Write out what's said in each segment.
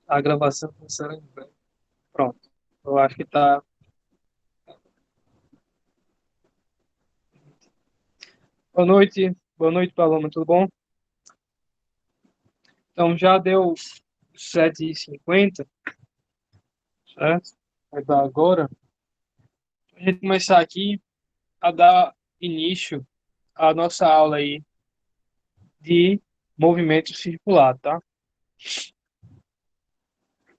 A gravação funciona em breve. Pronto. Eu acho que tá. Boa noite, Paloma, tudo bom? Então já deu 7h50, certo? Vai dar agora. A gente começar aqui a dar início à nossa aula aí de movimento circular, tá?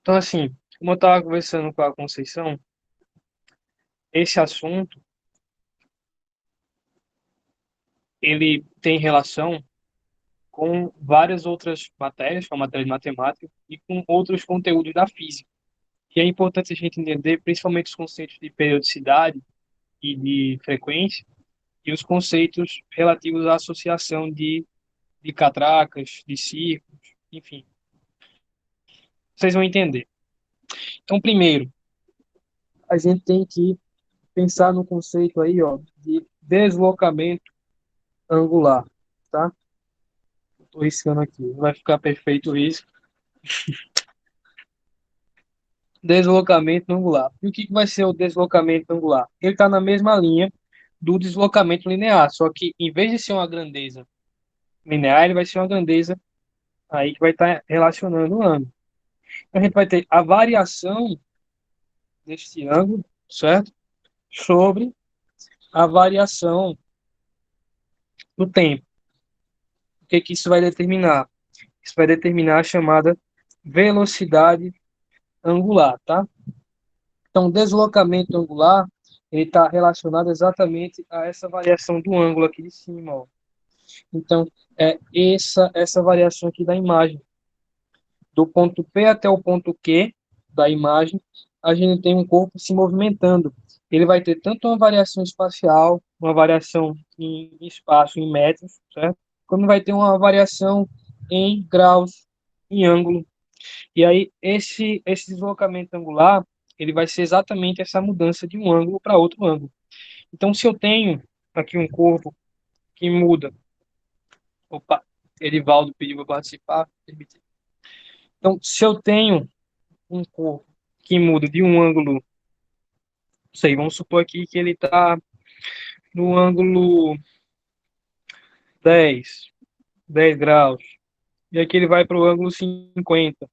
Então, assim, como eu estava conversando com a Conceição, esse assunto, ele tem relação com várias outras matérias, com a matéria de matemática e com outros conteúdos da física. E é importante a gente entender principalmente os conceitos de periodicidade e de frequência e os conceitos relativos à associação de catracas, de círculos, enfim. Vocês vão entender. Então, primeiro, a gente tem que pensar no conceito aí, ó, de deslocamento angular, tá? Estou riscando aqui, não vai ficar perfeito isso. Deslocamento angular. E o que vai ser o deslocamento angular? Ele está na mesma linha do deslocamento linear, só que em vez de ser uma grandeza linear, ele vai ser uma grandeza aí que vai estar relacionando o ângulo. Então, a gente vai ter a variação deste ângulo, certo? Sobre a variação do tempo. O que que isso vai determinar? Isso vai determinar a chamada velocidade angular, tá? Então, deslocamento angular, ele está relacionado exatamente a essa variação do ângulo aqui de cima, ó. Então, é essa variação aqui da imagem. Do ponto P até o ponto Q da imagem, a gente tem um corpo se movimentando. Ele vai ter tanto uma variação espacial, uma variação em espaço, em metros, certo? Como vai ter uma variação em graus, em ângulo. E aí, esse deslocamento angular, ele vai ser exatamente essa mudança de um ângulo para outro ângulo. Então, se eu tenho aqui um corpo que muda, opa, Edivaldo pediu para participar, permiti. Então, se eu tenho um corpo que muda de um ângulo, não sei, vamos supor aqui que ele está no ângulo 10, 10 graus, e aqui ele vai para o ângulo 50,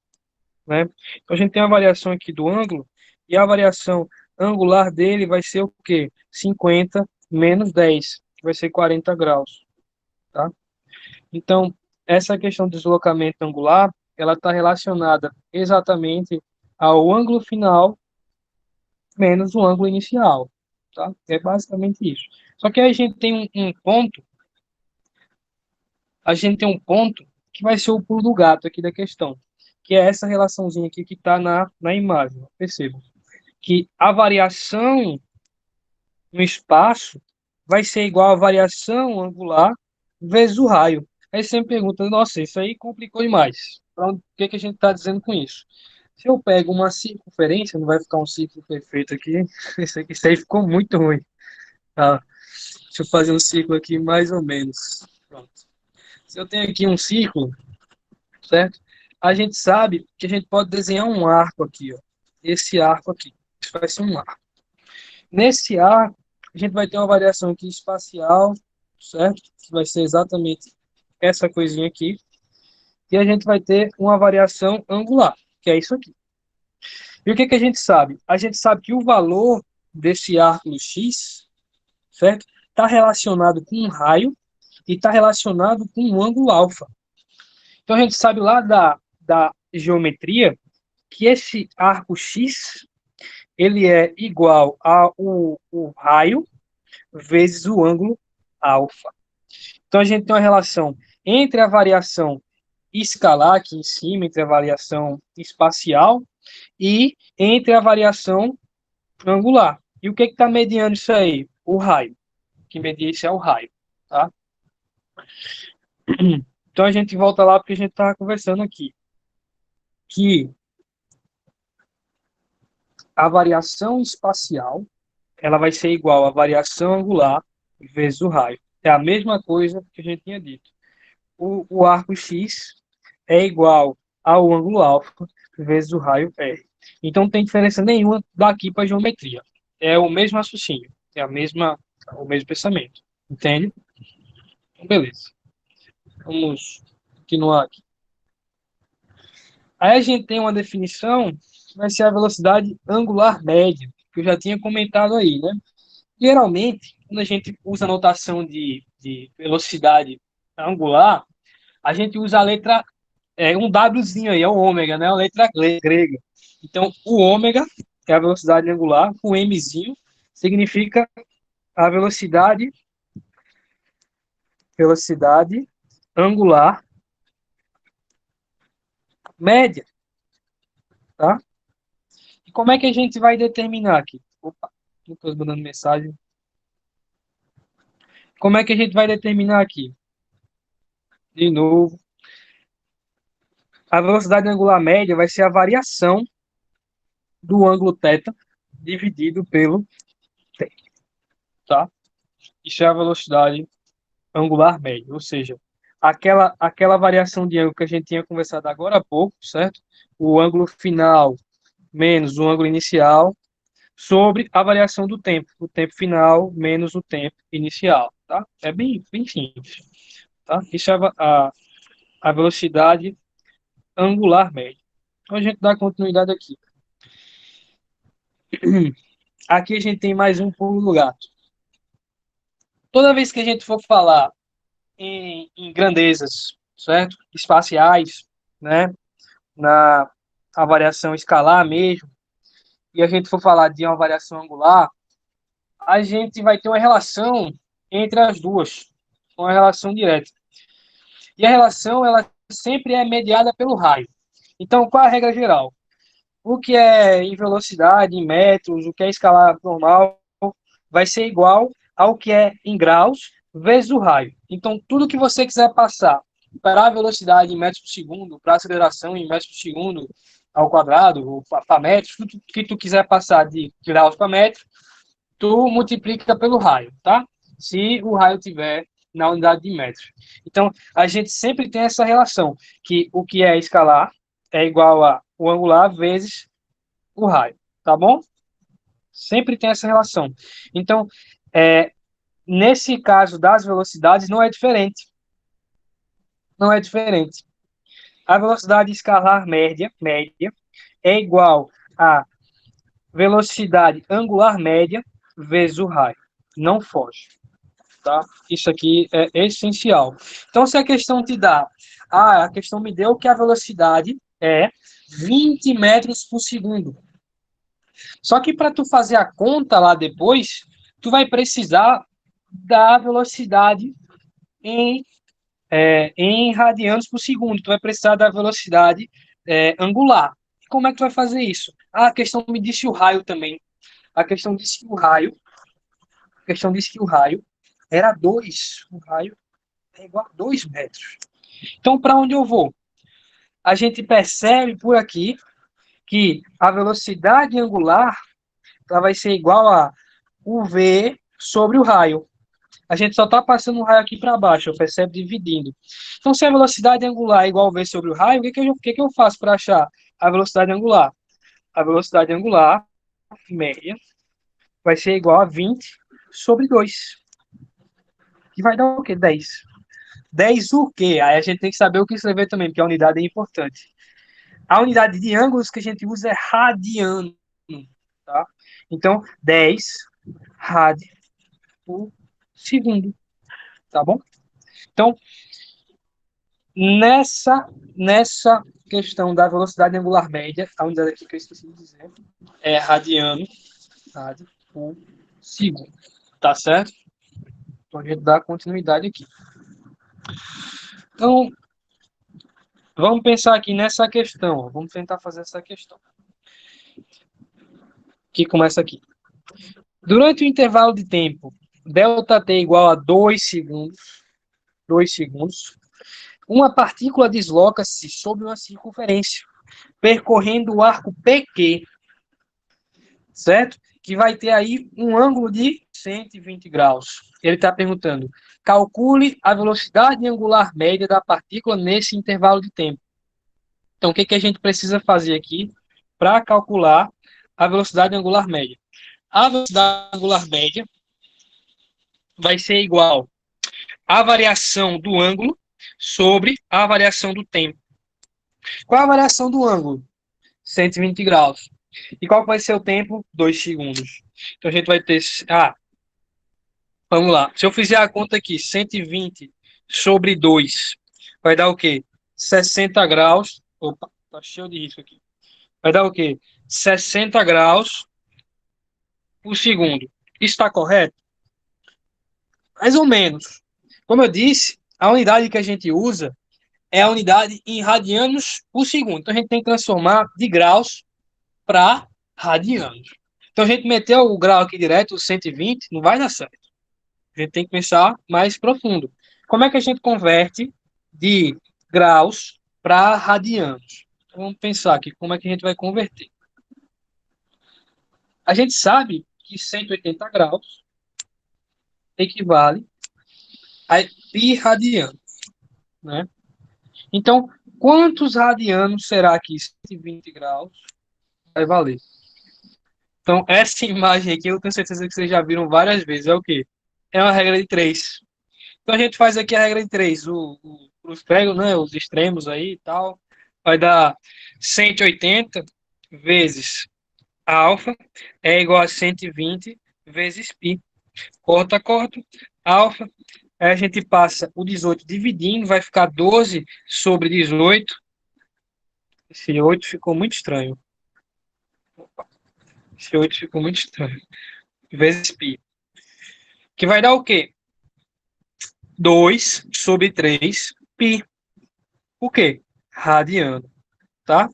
né? Então, a gente tem a variação aqui do ângulo, e a variação angular dele vai ser o quê? 50 menos 10, que vai ser 40 graus, tá? Então, essa questão do deslocamento angular, ela está relacionada exatamente ao ângulo final menos o ângulo inicial, tá? É basicamente isso. Só que aí a gente tem um ponto que vai ser o pulo do gato aqui da questão, que é essa relaçãozinha aqui que está na imagem. Perceba que a variação no espaço vai ser igual à variação angular vezes o raio. Aí você me pergunta, nossa, isso aí complicou demais. Então, o que que a gente está dizendo com isso? Se eu pego uma circunferência, não vai ficar um círculo perfeito aqui, isso aí ficou muito ruim. Tá? Deixa eu fazer um círculo aqui mais ou menos. Pronto. Se eu tenho aqui um círculo, certo? A gente sabe que a gente pode desenhar um arco aqui, ó. Esse arco aqui. Isso vai ser um arco. Nesse arco, a gente vai ter uma variação aqui espacial, certo? Que vai ser exatamente essa coisinha aqui. E a gente vai ter uma variação angular, que é isso aqui. E o que que a gente sabe? A gente sabe que o valor desse arco X, certo? Está relacionado com um raio e está relacionado com um ângulo alfa. Então a gente sabe lá da geometria que esse arco X ele é igual ao o raio vezes o ângulo alfa. Então a gente tem uma relação entre a variação escalar aqui em cima, entre a variação espacial e entre a variação angular. E o que está mediando isso aí? O raio. O que media isso é o raio. Tá? Então a gente volta lá porque a gente estava conversando aqui. Que a variação espacial ela vai ser igual à variação angular vezes o raio. É a mesma coisa que a gente tinha dito. O arco X é igual ao ângulo alfa vezes o raio R. Então não tem diferença nenhuma daqui para a geometria. É o mesmo raciocínio, é o mesmo pensamento. Entende? Então, beleza. Vamos continuar aqui. Aí a gente tem uma definição que vai ser a velocidade angular média, que eu já tinha comentado aí, né? Geralmente, quando a gente usa a notação de velocidade angular, a gente usa a letra, um Wzinho aí, é o ômega, né? A letra grega. Então, o ômega é a velocidade angular, o Mzinho significa a velocidade angular média, tá? E como é que a gente vai determinar aqui? Opa, estou mandando mensagem. Como é que a gente vai determinar aqui? De novo, a velocidade angular média vai ser a variação do ângulo θ dividido pelo t, tá? Isso é a velocidade angular média, ou seja, aquela variação de ângulo que a gente tinha conversado agora há pouco, certo? O ângulo final menos o ângulo inicial sobre a variação do tempo, o tempo final menos o tempo inicial, tá? É bem simples, tá? Isso é a velocidade angular média. Então a gente dá continuidade aqui. Aqui a gente tem mais um pulo do gato. Toda vez que a gente for falar em grandezas, certo? Espaciais, né? Na a variação escalar mesmo, e a gente for falar de uma variação angular, a gente vai ter uma relação entre as duas, uma relação direta. E a relação, ela sempre é mediada pelo raio. Então, qual é a regra geral? O que é em velocidade, em metros, o que é escalar normal, vai ser igual ao que é em graus vezes o raio. Então, tudo que você quiser passar para a velocidade em metros por segundo, para a aceleração em metros por segundo ao quadrado, ou para metros, tudo que tu quiser passar de graus para metros, tu multiplica pelo raio, tá? Se o raio tiver na unidade de metros. Então, a gente sempre tem essa relação, que o que é escalar é igual a o angular vezes o raio, tá bom? Sempre tem essa relação. Então, nesse caso das velocidades, não é diferente. Não é diferente. A velocidade escalar média é igual a velocidade angular média vezes o raio. Não foge. Tá? Isso aqui é essencial. Então, se a questão te dá, a questão me deu que a velocidade é 20 metros por segundo. Só que para tu fazer a conta lá depois, tu vai precisar da velocidade em, em radianos por segundo. Tu vai precisar da velocidade angular. Como é que tu vai fazer isso? A questão me disse o raio também. A questão disse que o raio, a questão disse que o raio era 2. O raio é igual a 2 metros. Então, para onde eu vou? A gente percebe por aqui que a velocidade angular ela vai ser igual a UV sobre o raio. A gente só está passando o raio aqui para baixo, percebe dividindo. Então, se a velocidade angular é igual a V sobre o raio, o que eu faço para achar a velocidade angular? A velocidade angular média vai ser igual a 20 sobre 2. Que vai dar o quê? 10. 10 o quê? Aí a gente tem que saber o que escrever também, porque a unidade é importante. A unidade de ângulos que a gente usa é radiano. Tá? Então, 10 rad por segundo. Tá bom? Então, nessa questão da velocidade angular média, a unidade aqui que eu esqueci de dizer é rad por segundo. Tá certo? Então, a gente dá continuidade aqui. Então, vamos pensar aqui nessa questão. Vamos tentar fazer essa questão. Que começa aqui. Durante o intervalo de tempo, ΔT igual a 2 segundos, uma partícula desloca-se sobre uma circunferência, percorrendo o arco PQ, certo? Que vai ter aí um ângulo de 120 graus. Ele está perguntando, calcule a velocidade angular média da partícula nesse intervalo de tempo. Então, o que a gente precisa fazer aqui para calcular a velocidade angular média? A velocidade angular média vai ser igual à variação do ângulo sobre a variação do tempo. Qual é a variação do ângulo? 120 graus. E qual vai ser o tempo? 2 segundos. Então a gente vai ter... vamos lá. Se eu fizer a conta aqui, 120 sobre 2, vai dar o quê? 60 graus. Opa, tá cheio de risco aqui. Vai dar o quê? 60 graus por segundo. Está correto? Mais ou menos. Como eu disse, a unidade que a gente usa é a unidade em radianos por segundo. Então a gente tem que transformar de graus para radianos. Então a gente meteu o grau aqui direto, o 120, não vai dar certo. A gente tem que pensar mais profundo. Como é que a gente converte de graus para radianos? Então, vamos pensar aqui como é que a gente vai converter. A gente sabe que 180 graus equivale a pi radiano, né? Então, quantos radianos será que 120 graus vai valer? Então, essa imagem aqui, eu tenho certeza que vocês já viram várias vezes. É o quê? É uma regra de 3. Então, a gente faz aqui a regra de 3. Os pregos, né, os extremos aí e tal, vai dar 180 vezes alfa é igual a 120 vezes π. Corta, corta. Alfa. Aí a gente passa o 18 dividindo, vai ficar 12 sobre 18. Esse 8 ficou muito estranho. Esse 8 ficou muito estranho. Vezes π. Que vai dar o quê? 2 sobre 3 π. O quê? Radiano, tá?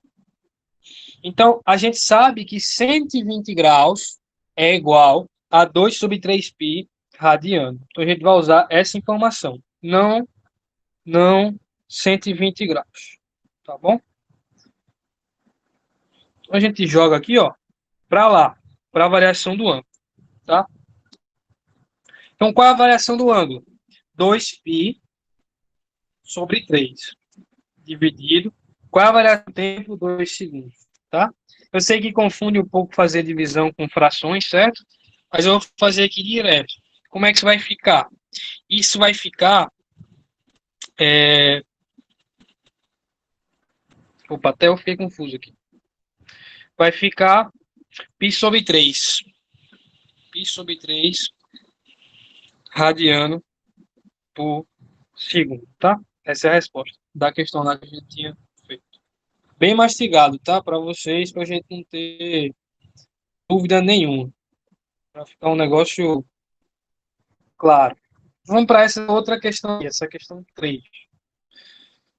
Então, a gente sabe que 120 graus é igual a 2 sobre 3 π radiano. Então, a gente vai usar essa informação. Não 120 graus. Tá bom? Então, a gente joga aqui, ó, para lá, para a variação do ângulo, tá? Então, qual é a variação do ângulo? 2π sobre 3 dividido. Qual é a variação do tempo? 2 segundos, tá? Eu sei que confunde um pouco fazer divisão com frações, certo? Mas eu vou fazer aqui direto. Como é que isso vai ficar? Isso vai ficar... Opa, até eu fiquei confuso aqui. Vai ficar π sobre 3. Π sobre 3 radiano por segundo, tá? Essa é a resposta da questão lá que a gente tinha feito. Bem mastigado, tá? Para vocês, para a gente não ter dúvida nenhuma. Para ficar um negócio claro. Vamos para essa outra questão, essa questão 3.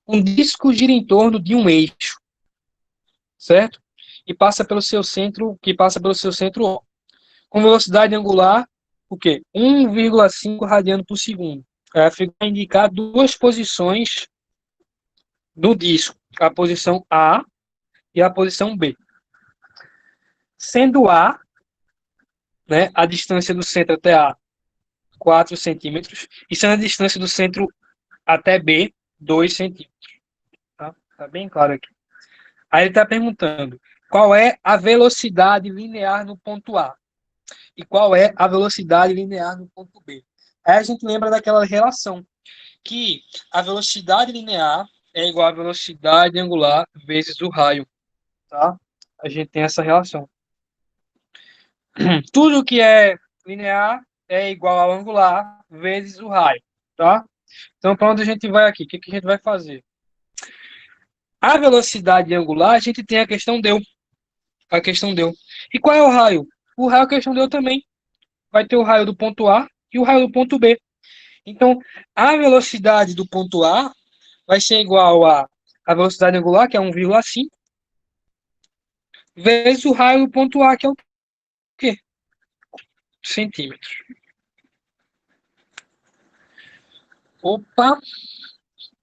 Um disco gira em torno de um eixo, certo? E passa pelo seu centro, O, com velocidade angular, o quê? 1,5 radiano por segundo. A figura vai indicar duas posições do disco, a posição A e a posição B. Sendo A, né, a distância do centro até A, 4 centímetros, e sendo a distância do centro até B, 2 centímetros. Tá bem claro aqui. Aí ele está perguntando, qual é a velocidade linear no ponto A? E qual é a velocidade linear no ponto B? Aí a gente lembra daquela relação, que a velocidade linear é igual à velocidade angular vezes o raio, tá? A gente tem essa relação. Tudo que é linear é igual ao angular vezes o raio, tá? Então, para onde a gente vai aqui? O que a gente vai fazer? A velocidade angular, a gente tem a questão deu. A questão deu. E qual é o raio? O raio a questão deu também. Vai ter o raio do ponto A e o raio do ponto B. Então, a velocidade do ponto A vai ser igual a velocidade angular, que é 1,5, vezes o raio do ponto A, que é o quê? Centímetros. Opa!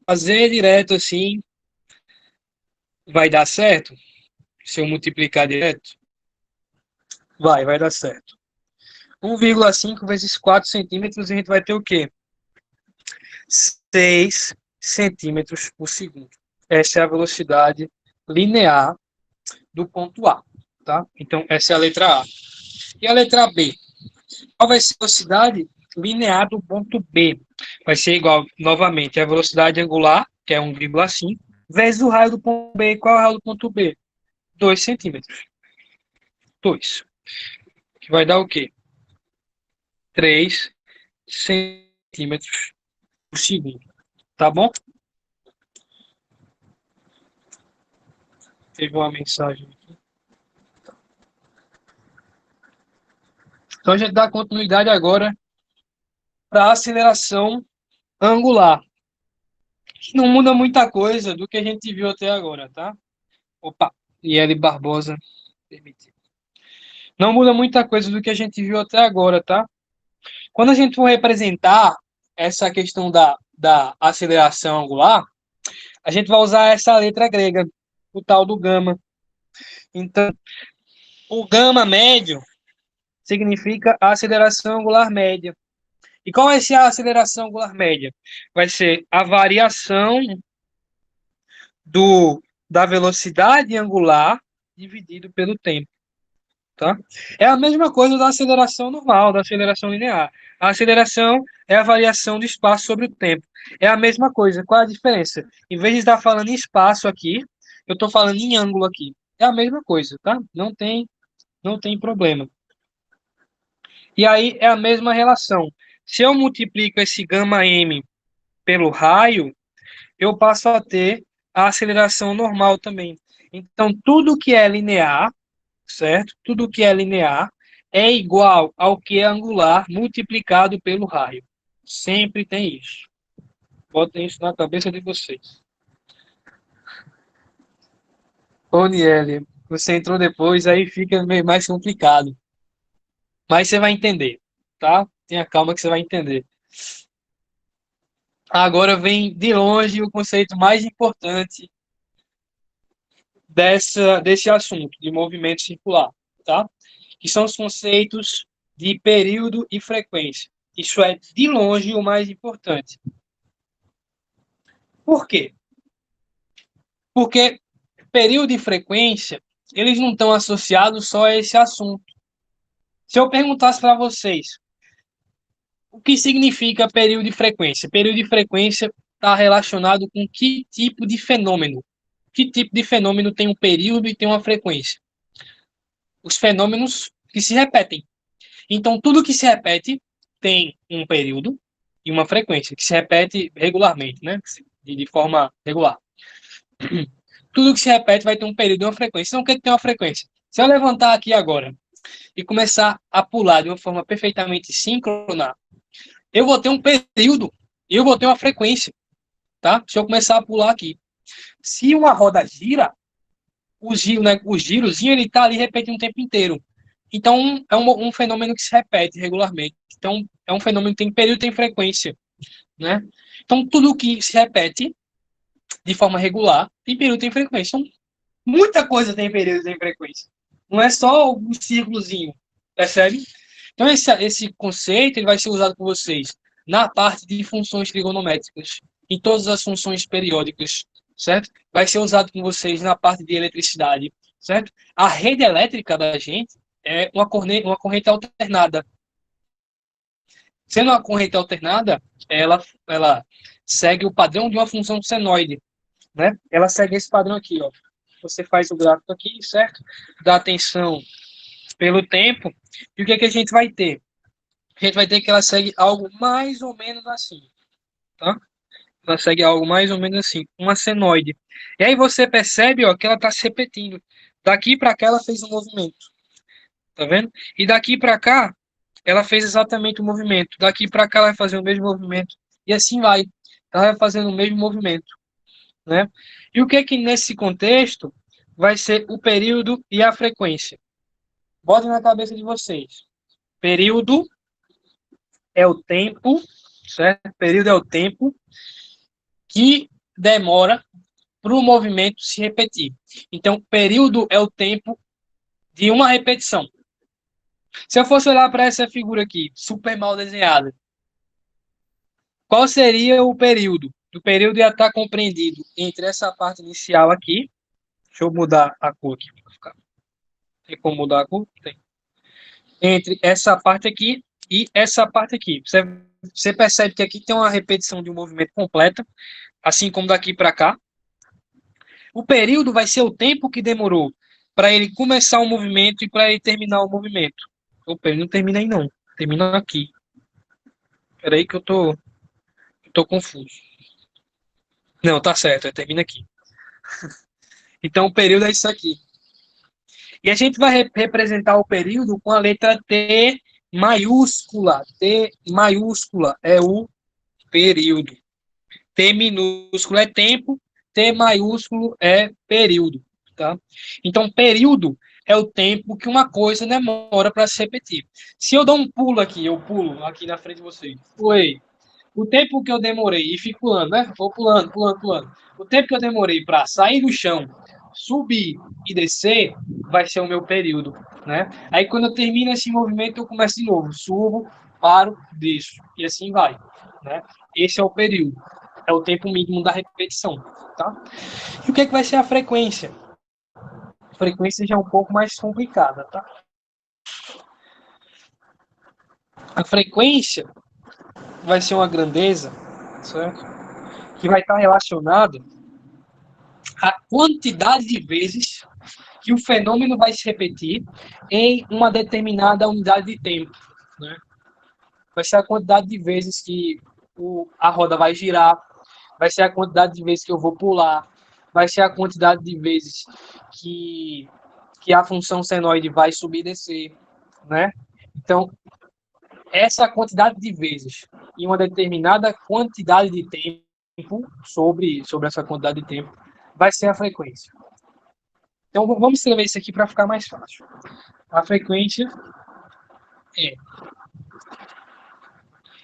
Fazer direto assim vai dar certo? Se eu multiplicar direto? Vai dar certo. 1,5 vezes 4 centímetros, a gente vai ter o quê? 6 centímetros por segundo. Essa é a velocidade linear do ponto A, tá? Então, essa é a letra A. E a letra B? Qual vai ser a velocidade linear do ponto B? Vai ser igual, novamente, a velocidade angular, que é 1,5, vezes o raio do ponto B. Qual é o raio do ponto B? 2 centímetros. 2. Que vai dar o quê? 3 centímetros por segundo. Tá bom? Teve uma mensagem aqui. Então, a gente dá continuidade agora para a aceleração angular. Não muda muita coisa do que a gente viu até agora, tá? Opa, e L Barbosa, permitido. Não muda muita coisa do que a gente viu até agora, tá? Quando a gente for representar essa questão da aceleração angular, a gente vai usar essa letra grega, o tal do gama. Então, o gama médio significa a aceleração angular média. E qual vai ser a aceleração angular média? Vai ser a variação da velocidade angular dividido pelo tempo. Tá? É a mesma coisa da aceleração normal, da aceleração linear. A aceleração é a variação do espaço sobre o tempo. É a mesma coisa. Qual a diferença? Em vez de estar falando em espaço aqui, eu estou falando em ângulo aqui. É a mesma coisa, tá? Não tem problema. E aí é a mesma relação. Se eu multiplico esse gama m pelo raio, eu passo a ter a aceleração normal também. Então, tudo que é linear, certo? Tudo que é linear é igual ao que é angular multiplicado pelo raio. Sempre tem isso. Botem isso na cabeça de vocês. Ô, Niele, você entrou depois, aí fica meio mais complicado. Mas você vai entender, tá? Tenha calma que você vai entender. Agora vem de longe o conceito mais importante desse assunto, de movimento circular, tá? Que são os conceitos de período e frequência. Isso é, de longe, o mais importante. Por quê? Porque período e frequência, eles não estão associados só a esse assunto. Se eu perguntasse para vocês o que significa período e frequência? Período e frequência está relacionado com que tipo de fenômeno? Que tipo de fenômeno tem um período e tem uma frequência? Os fenômenos que se repetem. Então, tudo que se repete tem um período e uma frequência, que se repete regularmente, né? De forma regular. Tudo que se repete vai ter um período e uma frequência. Então, o que tem uma frequência? Se eu levantar aqui agora e começar a pular de uma forma perfeitamente síncrona, eu vou ter um período e eu vou ter uma frequência, tá? Se eu começar a pular aqui. Se uma roda gira, o girozinho, ele tá ali repetindo o tempo inteiro. Então, é um fenômeno que se repete regularmente. Então, é um fenômeno que tem período e tem frequência, né? Então, tudo que se repete de forma regular tem período e tem frequência. Então, muita coisa tem período e tem frequência. Não é só um círculozinho, percebe? Então, esse conceito ele vai ser usado por vocês na parte de funções trigonométricas, em todas as funções periódicas, certo? Vai ser usado com vocês na parte de eletricidade, certo? A rede elétrica da gente é uma corrente alternada. Sendo uma corrente alternada, ela segue o padrão de uma função senoide, né? Ela segue esse padrão aqui, ó. Você faz o gráfico aqui, certo? Dá atenção pelo tempo. E o que é que a gente vai ter? A gente vai ter que ela segue algo mais ou menos assim, tá? Ela segue algo mais ou menos assim, uma senoide. E aí você percebe, ó, que ela está se repetindo. Daqui para cá ela fez um movimento, tá vendo? E daqui para cá ela fez exatamente o movimento. Daqui para cá ela vai fazer o mesmo movimento. E assim vai. Ela vai fazendo o mesmo movimento, né? E o que é que nesse contexto vai ser o período e a frequência? Botem na cabeça de vocês. Período é o tempo, certo? Período é o tempo que demora para o movimento se repetir. Então, período é o tempo de uma repetição. Se eu fosse olhar para essa figura aqui, super mal desenhada, qual seria o período? O período ia estar compreendido entre essa parte inicial aqui Deixa eu mudar a cor aqui. Tem como mudar a cor? Tem. Entre essa parte aqui e essa parte aqui. Você percebe que aqui tem uma repetição de um movimento completa, assim como daqui para cá. O período vai ser o tempo que demorou para ele começar o movimento e para ele terminar o movimento. Opa, ele não termina aí não. Termina aqui. Espera aí que eu tô confuso. Não, tá certo, termina aqui. Então o período é isso aqui. E a gente vai representar o período com a letra T maiúscula. T maiúscula é o período. T minúsculo é tempo, T maiúsculo é período, tá? Então, período é o tempo que uma coisa demora para se repetir. Se eu dou um pulo aqui, eu pulo aqui na frente de vocês. Foi o tempo que eu demorei e fico pulando, né? Vou pulando, pulando, pulando. O tempo que eu demorei para sair do chão, subir e descer, vai ser o meu período, né? Aí quando eu termino esse movimento, eu começo de novo, subo, paro, desço e assim vai, né? Esse é o período, é o tempo mínimo da repetição, tá? E o que é que vai ser a frequência? A frequência já é um pouco mais complicada, tá? A frequência vai ser uma grandeza, certo? Que vai estar relacionada à quantidade de vezes que o fenômeno vai se repetir em uma determinada unidade de tempo, né? Vai ser a quantidade de vezes que a roda vai girar, vai ser a quantidade de vezes que eu vou pular, vai ser a quantidade de vezes que a função senoide vai subir e descer, né? Então, essa quantidade de vezes em uma determinada quantidade de tempo, sobre essa quantidade de tempo, vai ser a frequência. Então, vamos escrever isso aqui para ficar mais fácil. A frequência é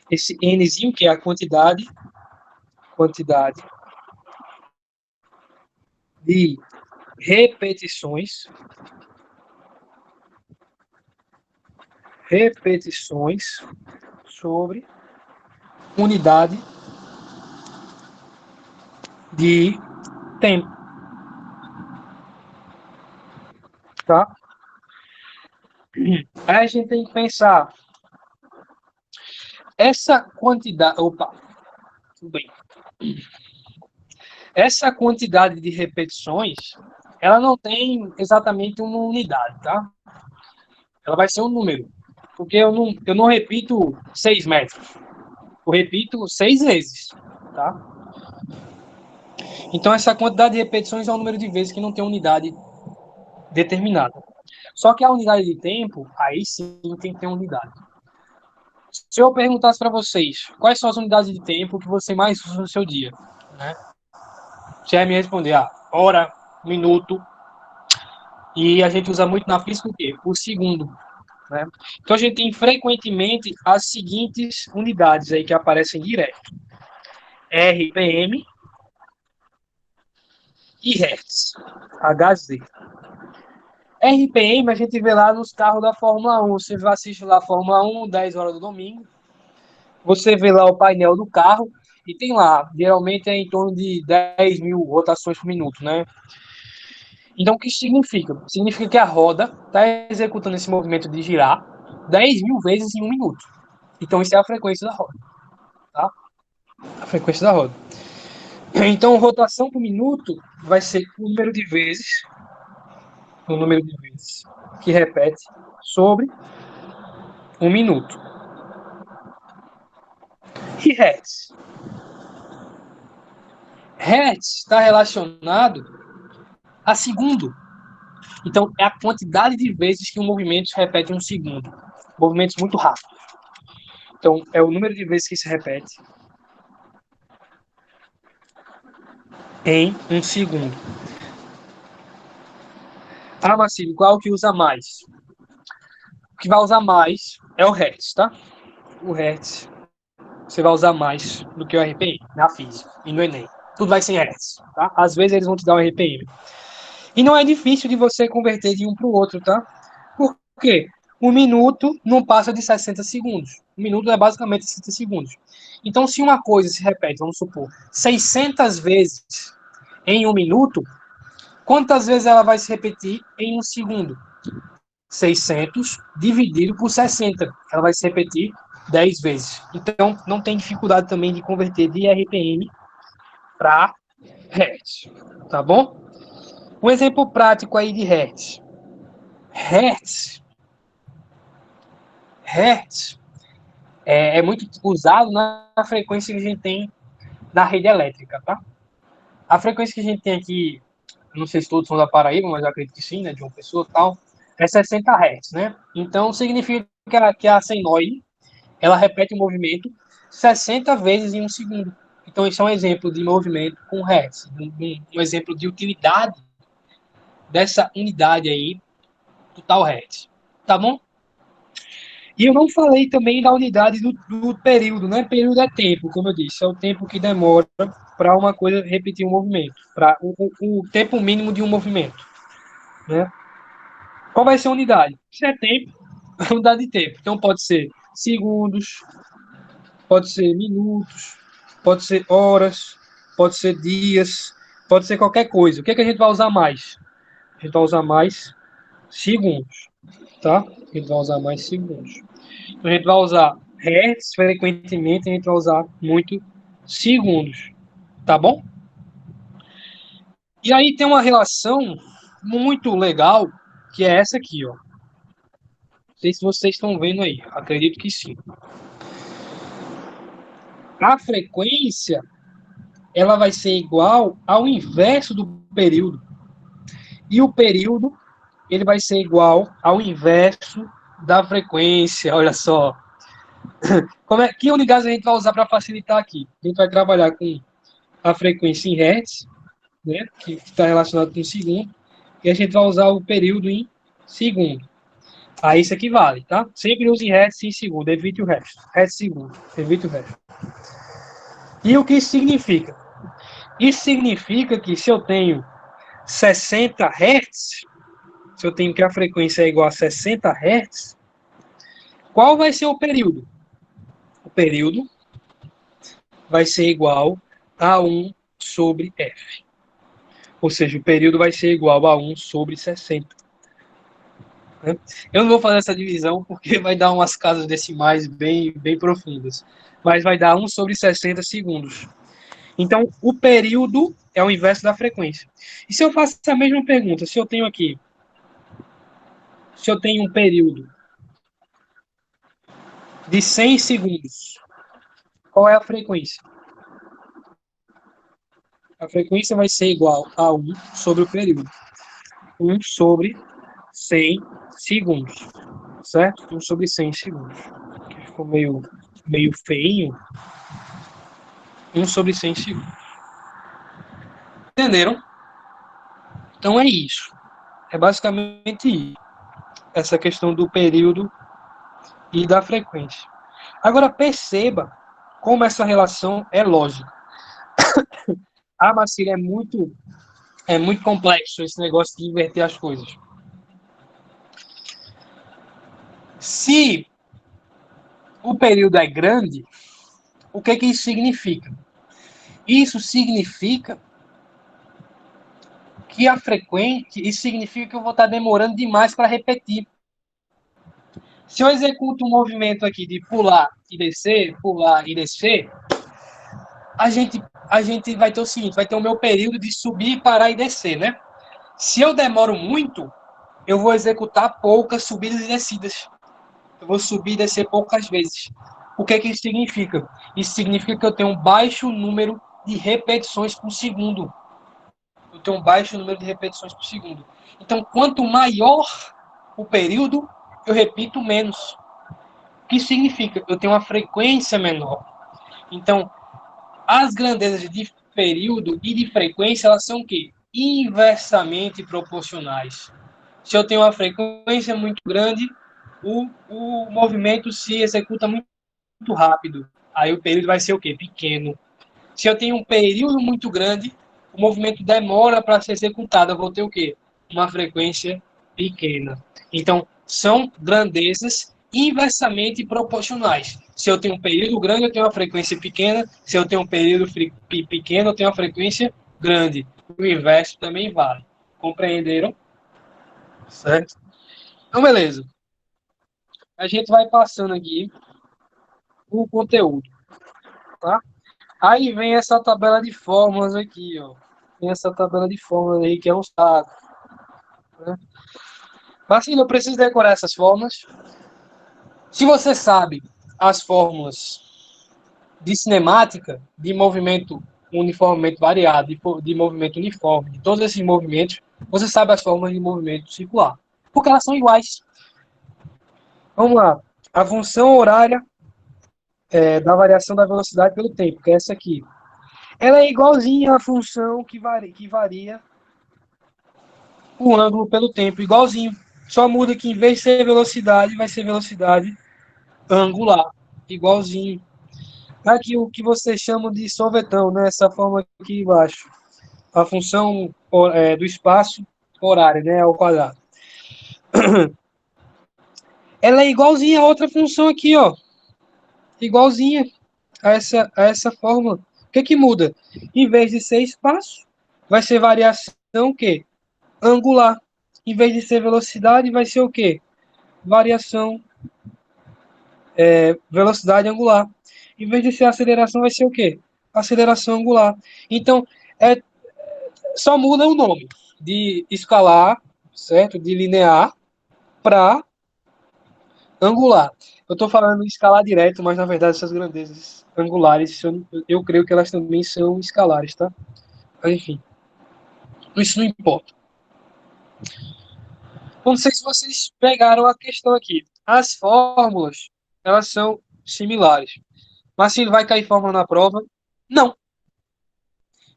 esse nzinho, que é a quantidade de repetições sobre unidade de tempo, tá? Aí a gente tem que pensar essa quantidade, opa, tudo bem. Essa quantidade de repetições, ela não tem exatamente uma unidade, tá? Ela vai ser um número, porque eu não repito 6 metros, eu repito 6 vezes, tá? Então essa quantidade de repetições é um número de vezes que não tem unidade determinada. Só que a unidade de tempo, aí sim tem que ter unidade. Se eu perguntasse para vocês quais são as unidades de tempo que você mais usa no seu dia, né? Você vai me responder, hora, minuto, e a gente usa muito na física o quê? O segundo, né? Então a gente tem frequentemente as seguintes unidades aí que aparecem direto: RPM e Hertz, Hz. RPM a gente vê lá nos carros da Fórmula 1. Você assiste lá a Fórmula 1, 10 horas do domingo. Você vê lá o painel do carro e tem lá, geralmente é em torno de 10 mil rotações por minuto, né? Então, o que isso significa? Significa que a roda está executando esse movimento de girar 10 mil vezes em um minuto. Então, isso é a frequência da roda, tá? A frequência da roda. Então, rotação por minuto vai ser o número de vezes que repete sobre um minuto. E Hertz? Hertz está relacionado a segundo. Então, é a quantidade de vezes que um movimento se repete em um segundo. Movimentos muito rápidos. Então, é o número de vezes que se repete em um segundo. Marcílio, qual que usa mais? O que vai usar mais é o Hertz, tá? O Hertz você vai usar mais do que o RPM na física e no Enem. Tudo vai ser em Hertz, tá? Às vezes eles vão te dar o RPM. E não é difícil de você converter de um para o outro, tá? Por quê? Um minuto não passa de 60 segundos. Um minuto é basicamente 60 segundos. Então, se uma coisa se repete, vamos supor, 600 vezes em um minuto, Quantas vezes ela vai se repetir em um segundo? 600 dividido por 60. Ela vai se repetir 10 vezes. Então, não tem dificuldade também de converter de RPM para Hertz. Tá bom? Um exemplo prático aí de Hertz. Hertz é muito usado na frequência que a gente tem na rede elétrica, tá? A frequência que a gente tem aqui, não sei se todos são da Paraíba, mas eu acredito que sim, né, de uma pessoa e tal, é 60 Hz, né? Então, significa que a senoide, ela repete o movimento 60 vezes em um segundo. Então, isso é um exemplo de movimento com Hertz, um exemplo de utilidade dessa unidade aí, do tal Hertz. Tá bom? E eu não falei também da unidade do período, né? Período é tempo, como eu disse, é o tempo que demora para uma coisa repetir um movimento, para o tempo mínimo de um movimento, né? Qual vai ser a unidade? Se é tempo, a unidade de tempo. Então pode ser segundos, pode ser minutos, pode ser horas, pode ser dias, pode ser qualquer coisa. O que é que a gente vai usar mais? A gente vai usar mais segundos, tá? A gente vai usar mais segundos. Então, a gente vai usar hertz frequentemente, a gente vai usar muito segundos, tá bom? E aí tem uma relação muito legal, que é essa aqui, ó. Não sei se vocês estão vendo aí, acredito que sim. A frequência, ela vai ser igual ao inverso do período. E o período, ele vai ser igual ao inverso da frequência, olha só. Que unidades a gente vai usar para facilitar aqui? A gente vai trabalhar com a frequência em hertz, né, que está relacionado com segundo, e a gente vai usar o período em segundo. Aí isso aqui vale, tá? Sempre use hertz em segundo, evite o resto. Hertz segundo, evite o resto. E o que isso significa? Isso significa que se eu tenho 60 Hz, se eu tenho que a frequência é igual a 60 Hz, qual vai ser o período? O período vai ser igual a 1 sobre F. Ou seja, o período vai ser igual a 1 sobre 60. Eu não vou fazer essa divisão porque vai dar umas casas decimais bem profundas. Mas vai dar 1 sobre 60 segundos. Então, o período é o inverso da frequência. E se eu faço essa mesma pergunta, se eu tenho um período de 100 segundos, qual é a frequência? A frequência vai ser igual a 1 sobre o período. 1 sobre 100 segundos. Certo? 1 sobre 100 segundos. Que ficou meio feinho. 1 sobre 100 segundos. Entenderam? Então é isso. É basicamente isso. Essa questão do período e da frequência. Agora perceba como essa relação é lógica. Ah, Marcílio, é muito complexo esse negócio de inverter as coisas. Se o período é grande, o que isso significa? Isso significa que a frequência, isso significa que eu vou estar demorando demais para repetir. Se eu executo um movimento aqui de pular e descer, a gente vai ter o seguinte, vai ter o meu período de subir, parar e descer, né? Se eu demoro muito, eu vou executar poucas subidas e descidas. Eu vou subir e descer poucas vezes. O que isso significa? Isso significa que eu tenho um baixo número de repetições por segundo. Eu tenho um baixo número de repetições por segundo. Então, quanto maior o período, eu repito menos. O que significa? Eu tenho uma frequência menor. Então, as grandezas de período e de frequência, elas são o quê? Inversamente proporcionais. Se eu tenho uma frequência muito grande, o movimento se executa muito rápido. Aí o período vai ser o quê? Pequeno. Se eu tenho um período muito grande, o movimento demora para ser executado. Eu vou ter o quê? Uma frequência pequena. Então, são grandezas inversamente proporcionais. Se eu tenho um período grande, eu tenho uma frequência pequena. Se eu tenho um período pequeno, eu tenho uma frequência grande. O inverso também vale. Compreenderam? Certo? Então, beleza. A gente vai passando aqui o conteúdo, tá? Aí vem essa tabela de fórmulas aqui, ó. Tem essa tabela de fórmulas aí que é um saco, né? Mas assim, eu preciso decorar essas fórmulas. Se você sabe as fórmulas de cinemática, de movimento uniformemente variado, de movimento uniforme, de todos esses movimentos, você sabe as fórmulas de movimento circular. Porque elas são iguais. Vamos lá. A função horária da variação da velocidade pelo tempo, que é essa aqui. Ela é igualzinha à função que varia o ângulo pelo tempo, igualzinho. Só muda que em vez de ser velocidade, vai ser velocidade angular, igualzinho. Aqui o que vocês chamam de sorvetão, né? Essa forma aqui embaixo. A função do espaço horário, né? Ao quadrado. Ela é igualzinha a outra função aqui, ó. Igualzinha a essa fórmula. O que que muda? Em vez de ser espaço, vai ser variação o quê? Angular. Em vez de ser velocidade, vai ser o quê? Variação, velocidade angular. Em vez de ser aceleração, vai ser o quê? Aceleração angular. Então, é, só muda o nome de escalar, certo? De linear para angular. Eu estou falando de escalar direto, mas na verdade essas grandezas angulares, eu creio que elas também são escalares, tá? Mas enfim, isso não importa. Não sei se vocês pegaram a questão aqui. As fórmulas, elas são similares. Mas se ele vai cair fórmula na prova, não.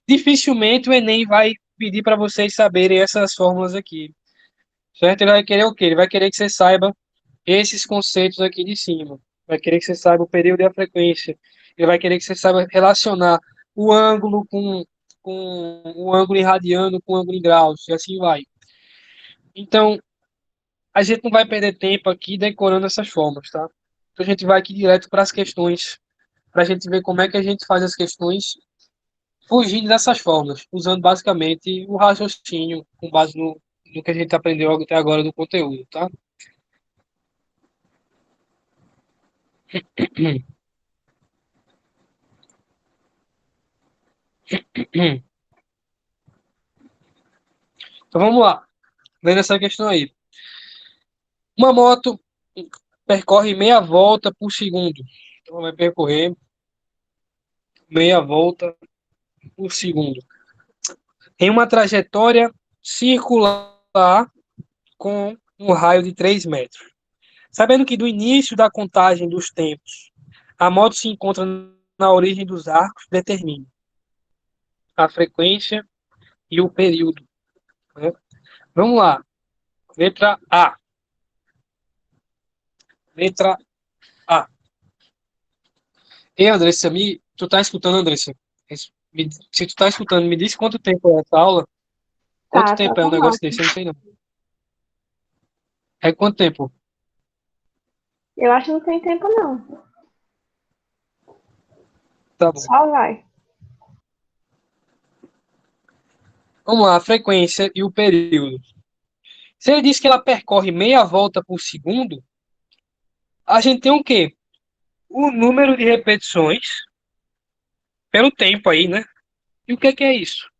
Dificilmente o Enem vai pedir para vocês saberem essas fórmulas aqui. Certo? Ele vai querer o quê? Ele vai querer que você saiba esses conceitos aqui de cima. Vai querer que você saiba o período e a frequência. Ele vai querer que você saiba relacionar o ângulo com o ângulo em radiano com o ângulo em graus, e assim vai. Então, a gente não vai perder tempo aqui decorando essas fórmulas, tá? Então, a gente vai aqui direto para as questões, para a gente ver como é que a gente faz as questões fugindo dessas fórmulas, usando basicamente o raciocínio com base no que a gente aprendeu até agora do conteúdo, tá? Então vamos lá, vendo essa questão aí. Uma moto percorre meia volta por segundo. Então vai percorrer meia volta por segundo. Em uma trajetória circular com um raio de 3 metros. Sabendo que do início da contagem dos tempos, a moto se encontra na origem dos arcos, determine a frequência e o período. Né? Vamos lá. Letra A. Letra A. Ei, Andressa, tu tá escutando, Andressa? Se tu tá escutando, me diz quanto tempo é essa aula? Quanto Tá tempo é um normal. negócio desse? Eu não sei não. É quanto tempo? Eu acho que não tem tempo, não. Tá bom. Só vai. Vamos lá, a frequência e o período. Se ele diz que ela percorre meia volta por segundo, a gente tem o quê? O número de repetições pelo tempo aí, né? E o que é isso?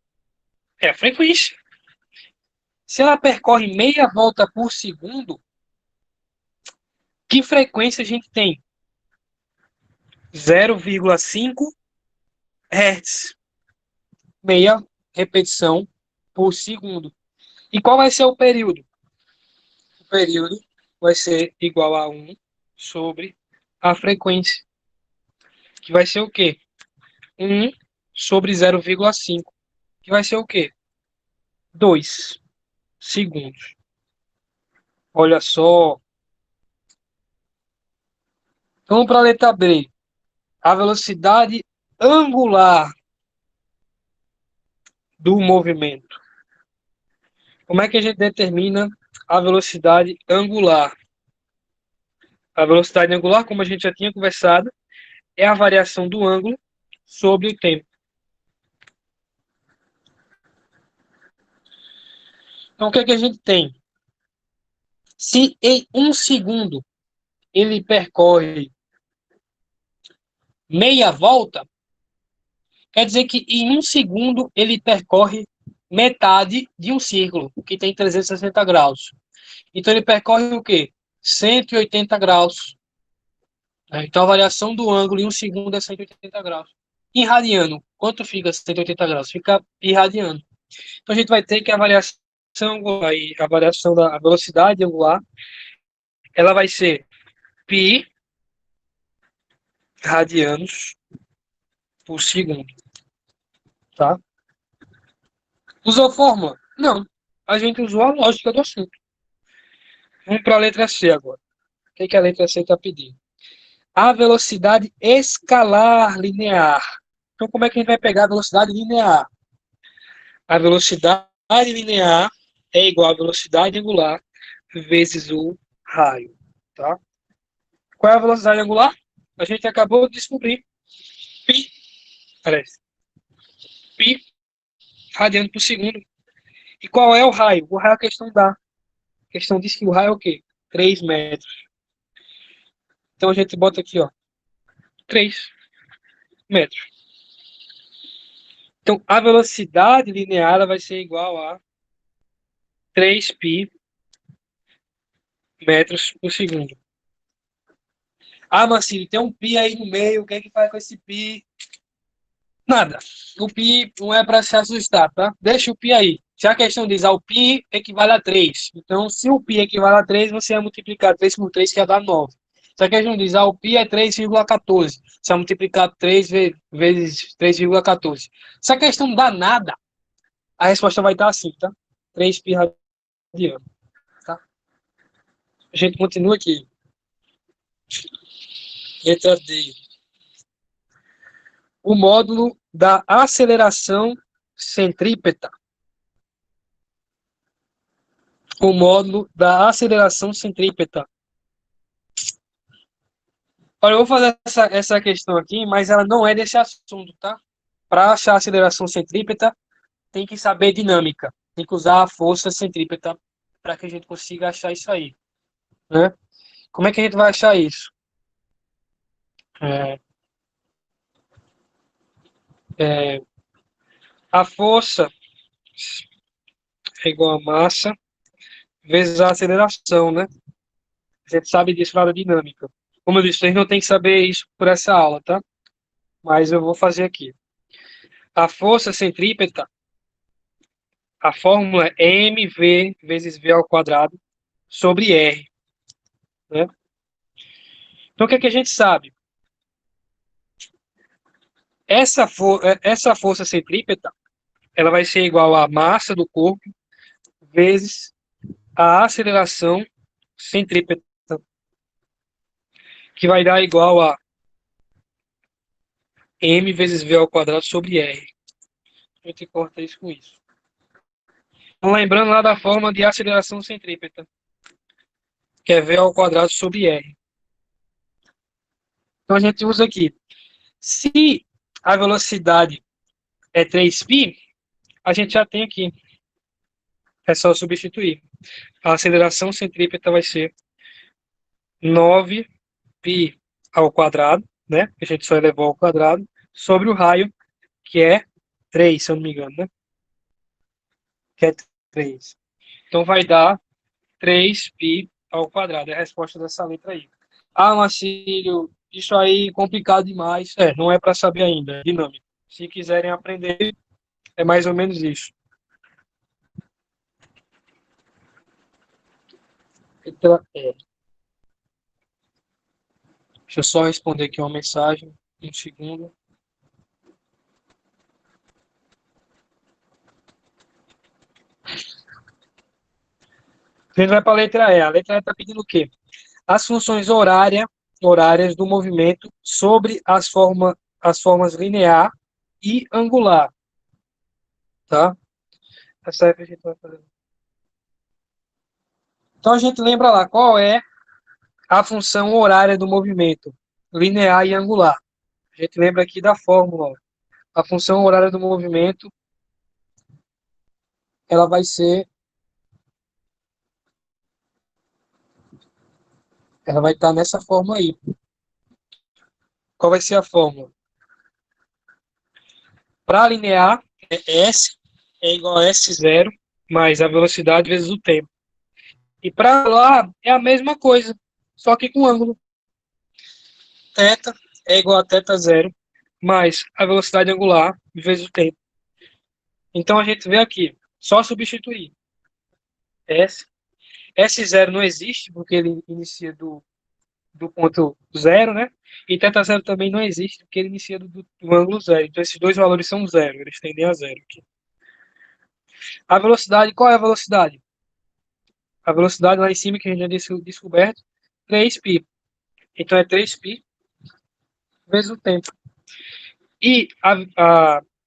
É a frequência. Se ela percorre meia volta por segundo, que frequência a gente tem? 0,5 Hz. Meia repetição por segundo. E qual vai ser o período? O período vai ser igual a 1 sobre a frequência, que vai ser o quê? 1 sobre 0,5, que vai ser o quê? 2 segundos. Olha só. Vamos para a letra B. A velocidade angular do movimento. Como é que a gente determina a velocidade angular? A velocidade angular, como a gente já tinha conversado, é a variação do ângulo sobre o tempo. Então, o que é que a gente tem? Se em 1 segundo ele percorre meia volta, quer dizer que em 1 segundo ele percorre metade de um círculo, que tem 360 graus. Então ele percorre o quê? 180 graus. Então a variação do ângulo em 1 segundo é 180 graus. Irradiando, quanto fica 180 graus? Fica irradiando. Então a gente vai ter que a variação angular e a variação da velocidade angular, ela vai ser π radianos por segundo, tá? Usou fórmula? Não. A gente usou a lógica do assunto. Vamos para a letra C agora. O que, que a letra C está pedindo? A velocidade escalar linear. Então, como é que a gente vai pegar a velocidade linear? A velocidade linear é igual à velocidade angular vezes o raio, tá? Qual é a velocidade angular? A gente acabou de descobrir. Pi, parece. Pi radiano por segundo. E qual é o raio? O raio é a questão da. A questão diz que o raio é o quê? 3 metros. Então a gente bota aqui, ó, 3 metros. Então a velocidade linear vai ser igual a 3π metros por segundo. Ah, Marcílio, tem um π aí no meio, o que é que faz com esse π? Nada. O π não é para se assustar, tá? Deixa o π aí. Se a questão diz, o π equivale a 3. Então, se o π equivale a 3, você vai multiplicar 3 por 3, que ia dar 9. Se a questão diz, o π é 3,14. Você vai multiplicar 3 vezes 3,14. Se a questão não dá nada, a resposta vai estar assim, tá? 3π radiano, tá? A gente continua aqui. Letra D. O módulo da aceleração centrípeta. O módulo da aceleração centrípeta. Olha, eu vou fazer essa questão aqui, mas ela não é desse assunto, tá? Para achar a aceleração centrípeta, tem que saber dinâmica. Tem que usar a força centrípeta para que a gente consiga achar isso aí, né? Como é que a gente vai achar isso? A força é igual a massa vezes a aceleração, né? A gente sabe disso na dinâmica. Como eu disse, vocês não tem que saber isso por essa aula, tá? Mas eu vou fazer aqui. A força centrípeta, a fórmula é mv vezes v ao quadrado sobre r, né? Então, o que é que a gente sabe? Essa força centrípeta, ela vai ser igual à massa do corpo vezes a aceleração centrípeta, que vai dar igual a m vezes v ao quadrado sobre r. A gente corta isso com isso. Então, lembrando lá da forma de aceleração centrípeta, que é v ao quadrado sobre r. Então, a gente usa aqui. Se a velocidade é 3π, a gente já tem aqui. É só substituir. A aceleração centrípeta vai ser 9π ao quadrado, né? A gente só elevou ao quadrado, sobre o raio, que é 3, se eu não me engano, né? Que é 3. Então vai dar 3π ao quadrado. É a resposta dessa letra aí. Ah, Marcílio, isso aí é complicado demais. Não é para saber ainda, é dinâmico. Se quiserem aprender, é mais ou menos isso. Letra E. Deixa eu só responder aqui uma mensagem. Um segundo. A gente vai para a letra E. A letra E está pedindo o quê? As funções horárias do movimento sobre as formas linear e angular. Tá? Essa é a que a gente vai fazer. Então a gente lembra lá qual é a função horária do movimento linear e angular. A gente lembra aqui da fórmula. Ó. A função horária do movimento ela vai ser Ela vai estar nessa forma aí. Qual vai ser a fórmula? Para linear, S é igual a S0 mais a velocidade vezes o tempo. E para lá é a mesma coisa, só que com ângulo. Θ é igual a θ0 mais a velocidade angular vezes o tempo. Então a gente vê aqui, só substituir. S. S0 não existe, porque ele inicia do ponto zero, né? E θ0 também não existe, porque ele inicia do ângulo zero. Então esses dois valores são zero, eles tendem a zero aqui. A velocidade, qual é a velocidade? A velocidade lá em cima, que a gente já descoberto, 3π. Então é 3π vezes o tempo. E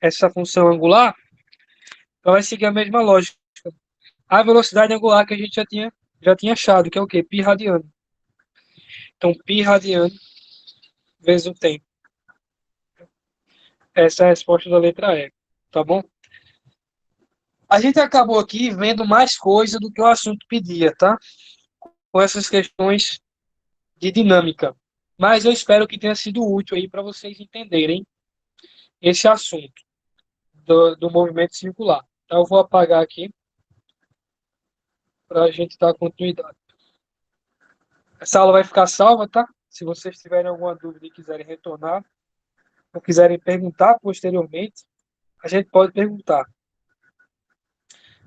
essa função angular vai seguir a mesma lógica. A velocidade angular que a gente já tinha achado, que é o quê? Π radiano. Então, π radiano vezes o tempo. Essa é a resposta da letra E. Tá bom? A gente acabou aqui vendo mais coisa do que o assunto pedia, tá? Com essas questões de dinâmica. Mas eu espero que tenha sido útil aí para vocês entenderem esse assunto do movimento circular. Então, eu vou apagar aqui para a gente dar continuidade. Essa aula vai ficar salva, tá? Se vocês tiverem alguma dúvida e quiserem retornar, ou quiserem perguntar posteriormente, a gente pode perguntar.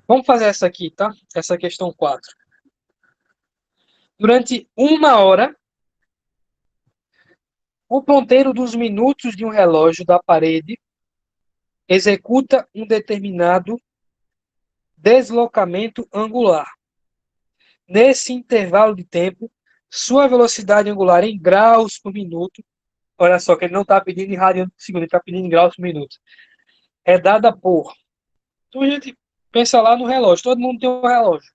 Vamos fazer essa aqui, tá? Essa questão 4. Durante 1 hora, o ponteiro dos minutos de um relógio da parede executa um determinado deslocamento angular. Nesse intervalo de tempo, sua velocidade angular em graus por minuto, olha só que ele não está pedindo em radiano por segundo, ele está pedindo em graus por minuto, é dada por... Então a gente pensa lá no relógio, todo mundo tem um relógio.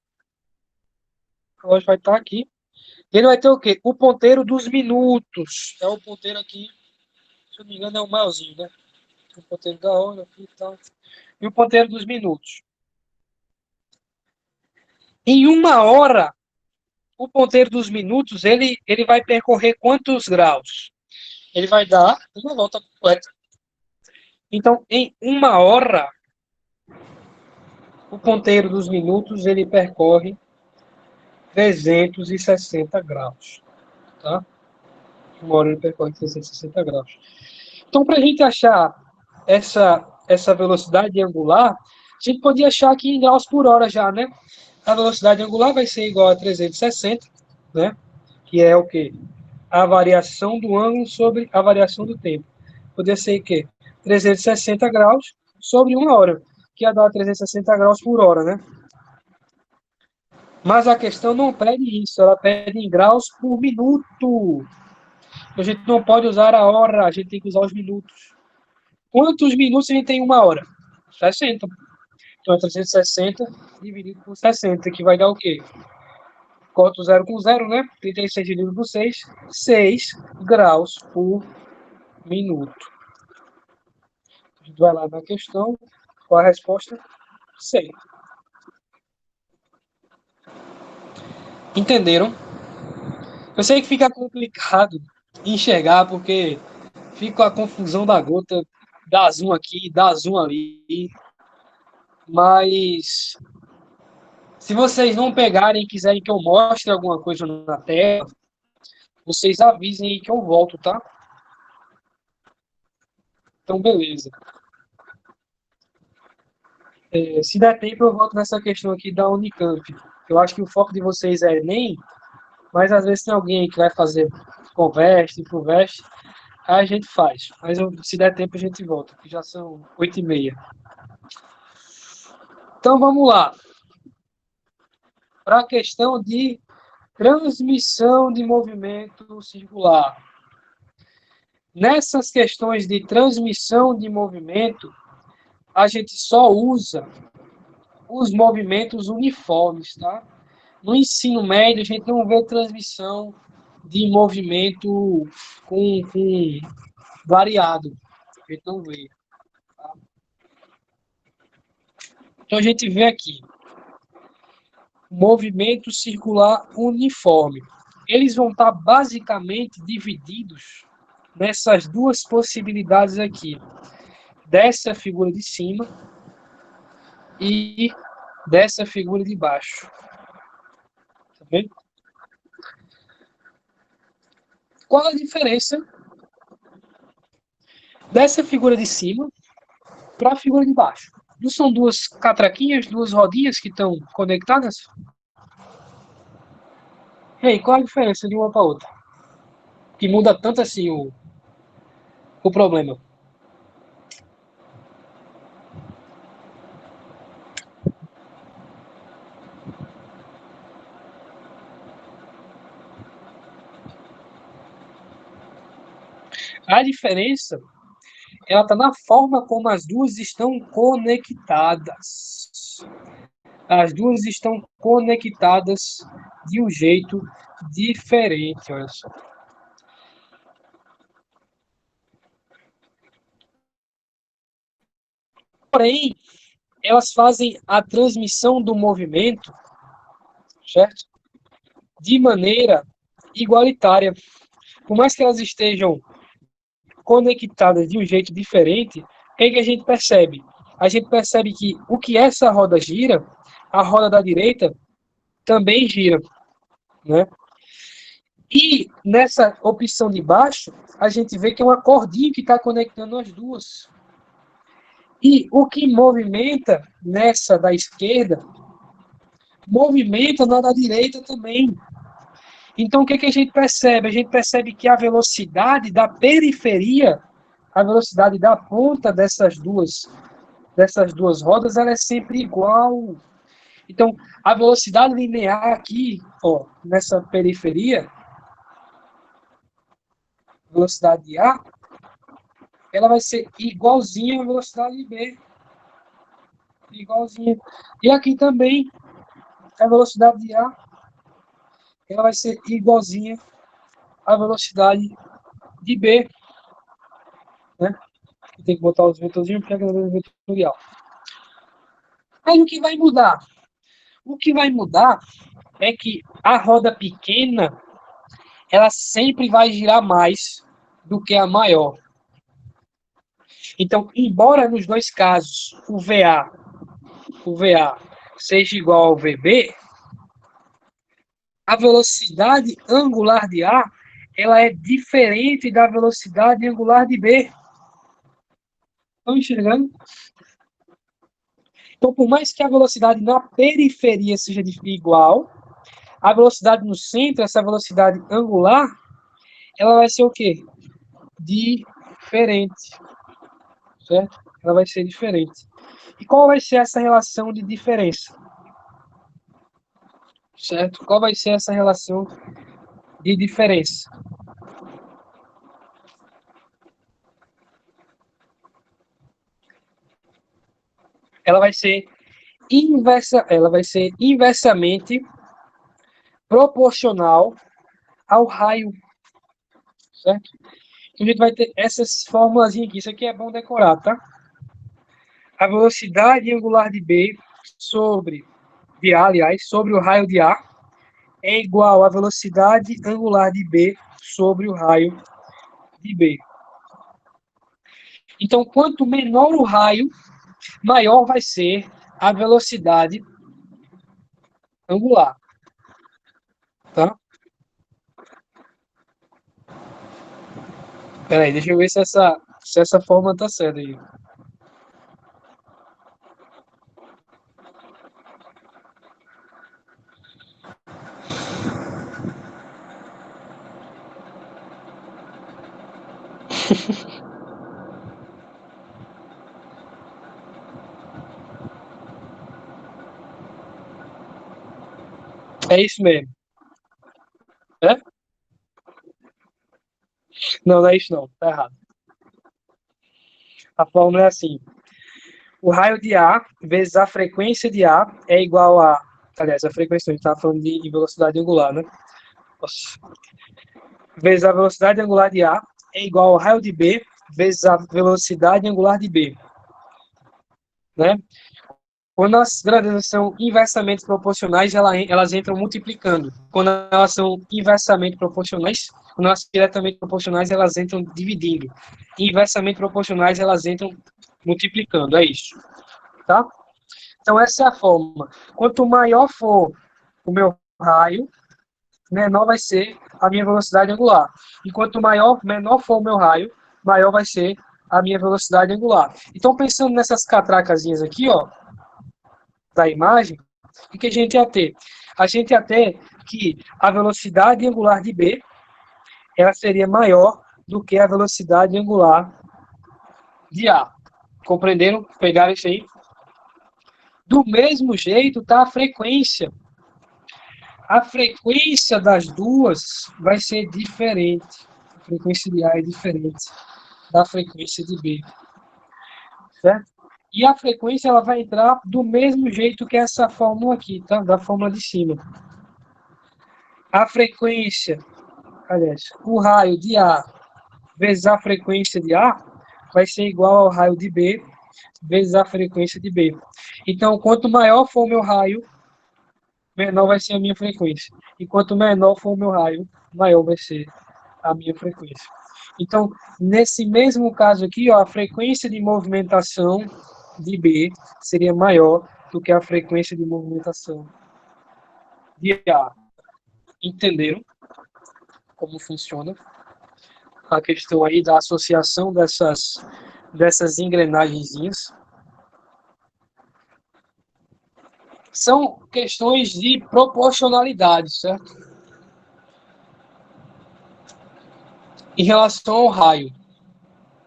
O relógio vai estar aqui. Ele vai ter o quê? O ponteiro dos minutos. É o ponteiro aqui, se eu não me engano, é o maiorzinho, né? O ponteiro da hora aqui e tal. E o ponteiro dos minutos. Em 1 hora, o ponteiro dos minutos, ele vai percorrer quantos graus? Ele vai dar uma volta completa. Então, em 1 hora, o ponteiro dos minutos, ele percorre 360 graus. Tá? 1 hora ele percorre 360 graus. Então, para a gente achar essa velocidade angular, a gente podia achar aqui em graus por hora já, né? A velocidade angular vai ser igual a 360, né? Que é o quê? A variação do ângulo sobre a variação do tempo. Poderia ser o quê? 360 graus sobre 1 hora, que ia dar 360 graus por hora, né? Mas a questão não pede isso, ela pede em graus por minuto. A gente não pode usar a hora, a gente tem que usar os minutos. Quantos minutos a gente tem em 1 hora? 60. Então é 360 dividido por 60, que vai dar o quê? Corta o zero com zero, né? 36 dividido por 6, 6 graus por minuto. A gente vai lá na questão, qual a resposta? 100. Entenderam? Eu sei que fica complicado enxergar, porque fica a confusão da gota, dá zoom aqui, dá zoom ali, mas se vocês não pegarem e quiserem que eu mostre alguma coisa na tela, vocês avisem aí que eu volto, tá? Então, beleza. Se der tempo, eu volto nessa questão aqui da Unicamp. Eu acho que o foco de vocês é Enem, mas às vezes tem alguém que vai fazer Conveste, Fulvestre, aí a gente faz. Mas se der tempo, a gente volta, que já são 8h30. Então, vamos lá. Para a questão de transmissão de movimento circular. Nessas questões de transmissão de movimento, a gente só usa os movimentos uniformes, tá? No ensino médio, a gente não vê transmissão de movimento com variado. A gente não vê. Tá? Então, a gente vê aqui movimento circular uniforme. eles vão estar basicamente divididos nessas duas possibilidades aqui, dessa figura de cima e dessa figura de baixo. Tá vendo? Qual a diferença dessa figura de cima para a figura de baixo? Não são duas catraquinhas, duas rodinhas que estão conectadas? E aí, qual a diferença de uma para outra? Que muda tanto assim o problema. A diferença, ela está na forma como as duas estão conectadas. As duas estão conectadas de um jeito diferente, olha só. Porém, elas fazem a transmissão do movimento, certo? De maneira igualitária. Por mais que elas estejam conectadas de um jeito diferente, o que a gente percebe? A gente percebe que o que essa roda gira, a roda da direita também gira, né? E nessa opção de baixo, a gente vê que é uma cordinha que está conectando as duas. E o que movimenta nessa da esquerda, movimenta na da direita também. Então, o que a gente percebe? A gente percebe que a velocidade da periferia, a velocidade da ponta dessas duas rodas, ela é sempre igual. Então, a velocidade linear aqui, ó, nessa periferia, velocidade A, ela vai ser igualzinha à velocidade B. Igualzinha. E aqui também, a velocidade de A, ela vai ser igualzinha à velocidade de B. Né? Tem que botar os vetorzinhos porque é vetorial. Aí o que vai mudar? O que vai mudar é que a roda pequena, ela sempre vai girar mais do que a maior. Então, embora nos dois casos o VA seja igual ao VB, a velocidade angular de A, ela é diferente da velocidade angular de B. Estão enxergando? Então, por mais que a velocidade na periferia seja igual, a velocidade no centro, essa velocidade angular, ela vai ser o quê? Diferente. Certo? Ela vai ser diferente. E qual vai ser essa relação de diferença? Certo? Qual vai ser essa relação de diferença? Ela vai ser inversamente proporcional ao raio, certo? Então, a gente vai ter essas fórmulas aqui. Isso aqui é bom decorar, tá? A velocidade angular de B de A, aliás, sobre o raio de A é igual à velocidade angular de B sobre o raio de B. Então, quanto menor o raio, maior vai ser a velocidade angular. Tá? Peraí, deixa eu ver se essa forma tá certa aí. É isso mesmo. É? Não, não é isso não. Tá errado. A fórmula é assim. O raio de A vezes a frequência de A é igual a... Aliás, a frequência, a gente está falando de velocidade angular, né? Nossa. Vezes a velocidade angular de A é igual ao raio de B vezes a velocidade angular de B. Né? Quando as grandezas são inversamente proporcionais, elas entram multiplicando. Quando elas são inversamente proporcionais, quando elas são diretamente proporcionais, elas entram dividindo. Inversamente proporcionais, elas entram multiplicando. É isso. Tá? Então, essa é a forma. Quanto maior for o meu raio, menor vai ser a minha velocidade angular. E quanto menor for o meu raio, maior vai ser a minha velocidade angular. Então, pensando nessas catracazinhas aqui, ó, da imagem, o que a gente ia ter? A gente ia ter que a velocidade angular de B ela seria maior do que a velocidade angular de A. Compreenderam? Pegaram isso aí? Do mesmo jeito está a frequência. A frequência das duas vai ser diferente. A frequência de A é diferente da frequência de B. Certo? E a frequência ela vai entrar do mesmo jeito que essa fórmula aqui, tá? Da fórmula de cima. A frequência, aliás, o raio de A vezes a frequência de A vai ser igual ao raio de B vezes a frequência de B. Então, quanto maior for o meu raio, menor vai ser a minha frequência. E quanto menor for o meu raio, maior vai ser a minha frequência. Então, nesse mesmo caso aqui, ó, a frequência de movimentação de B seria maior do que a frequência de movimentação de A. Entenderam como funciona a questão aí da associação dessas engrenagenzinhas? São questões de proporcionalidade, certo? Em relação ao raio.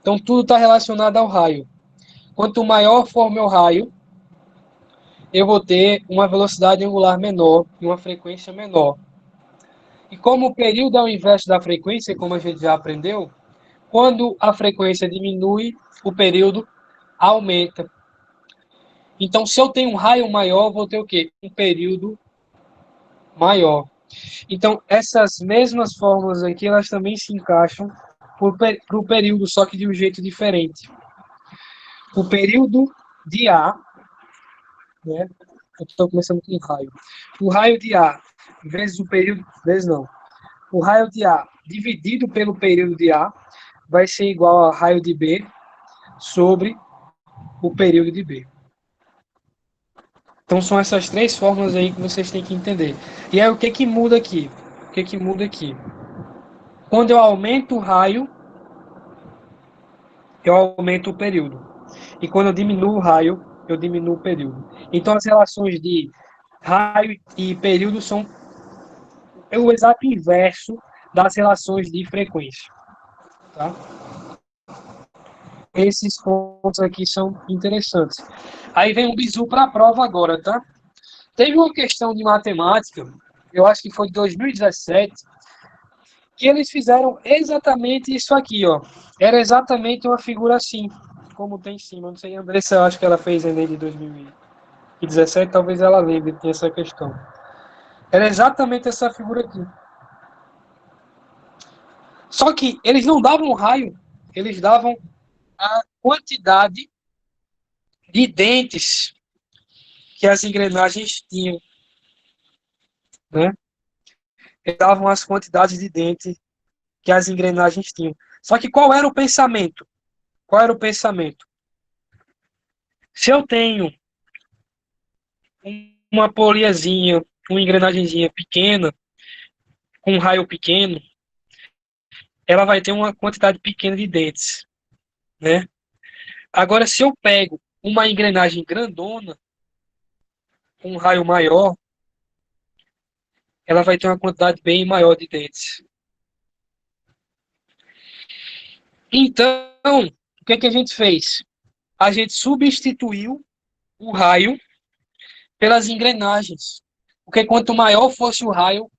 Então, tudo está relacionado ao raio. Quanto maior for o meu raio, eu vou ter uma velocidade angular menor e uma frequência menor. E como o período é o inverso da frequência, como a gente já aprendeu, quando a frequência diminui, o período aumenta. Então, se eu tenho um raio maior, vou ter o quê? Um período maior. Então, essas mesmas fórmulas aqui, elas também se encaixam para o período, só que de um jeito diferente. O período de A, né? Eu estou começando com raio. O raio de A vezes o período, vezes não. O raio de A dividido pelo período de A vai ser igual ao raio de B sobre o período de B. Então são essas três fórmulas aí que vocês têm que entender. E aí o que muda aqui? O que muda aqui? Quando eu aumento o raio, eu aumento o período. E quando eu diminuo o raio, eu diminuo o período. Então as relações de raio e período são o exato inverso das relações de frequência. Tá? Esses pontos aqui são interessantes. Aí vem um bizu para a prova agora, tá? Teve uma questão de matemática, eu acho que foi de 2017, que eles fizeram exatamente isso aqui, ó. Era exatamente uma figura assim, como tem em cima. Não sei, a Andressa, eu acho que ela fez Enem de 2017, talvez ela lembre de ter essa questão. Era exatamente essa figura aqui. Só que eles não davam raio, eles davam a quantidade de dentes que as engrenagens tinham, né? Eles davam as quantidades de dentes que as engrenagens tinham. Só que qual era o pensamento? Qual era o pensamento? Se eu tenho uma poliazinha, uma engrenagemzinha pequena, com um raio pequeno, ela vai ter uma quantidade pequena de dentes, né? Agora, se eu pego uma engrenagem grandona, com um raio maior, ela vai ter uma quantidade bem maior de dentes. Então, o que a gente fez? A gente substituiu o raio pelas engrenagens. Porque quanto maior fosse o raio,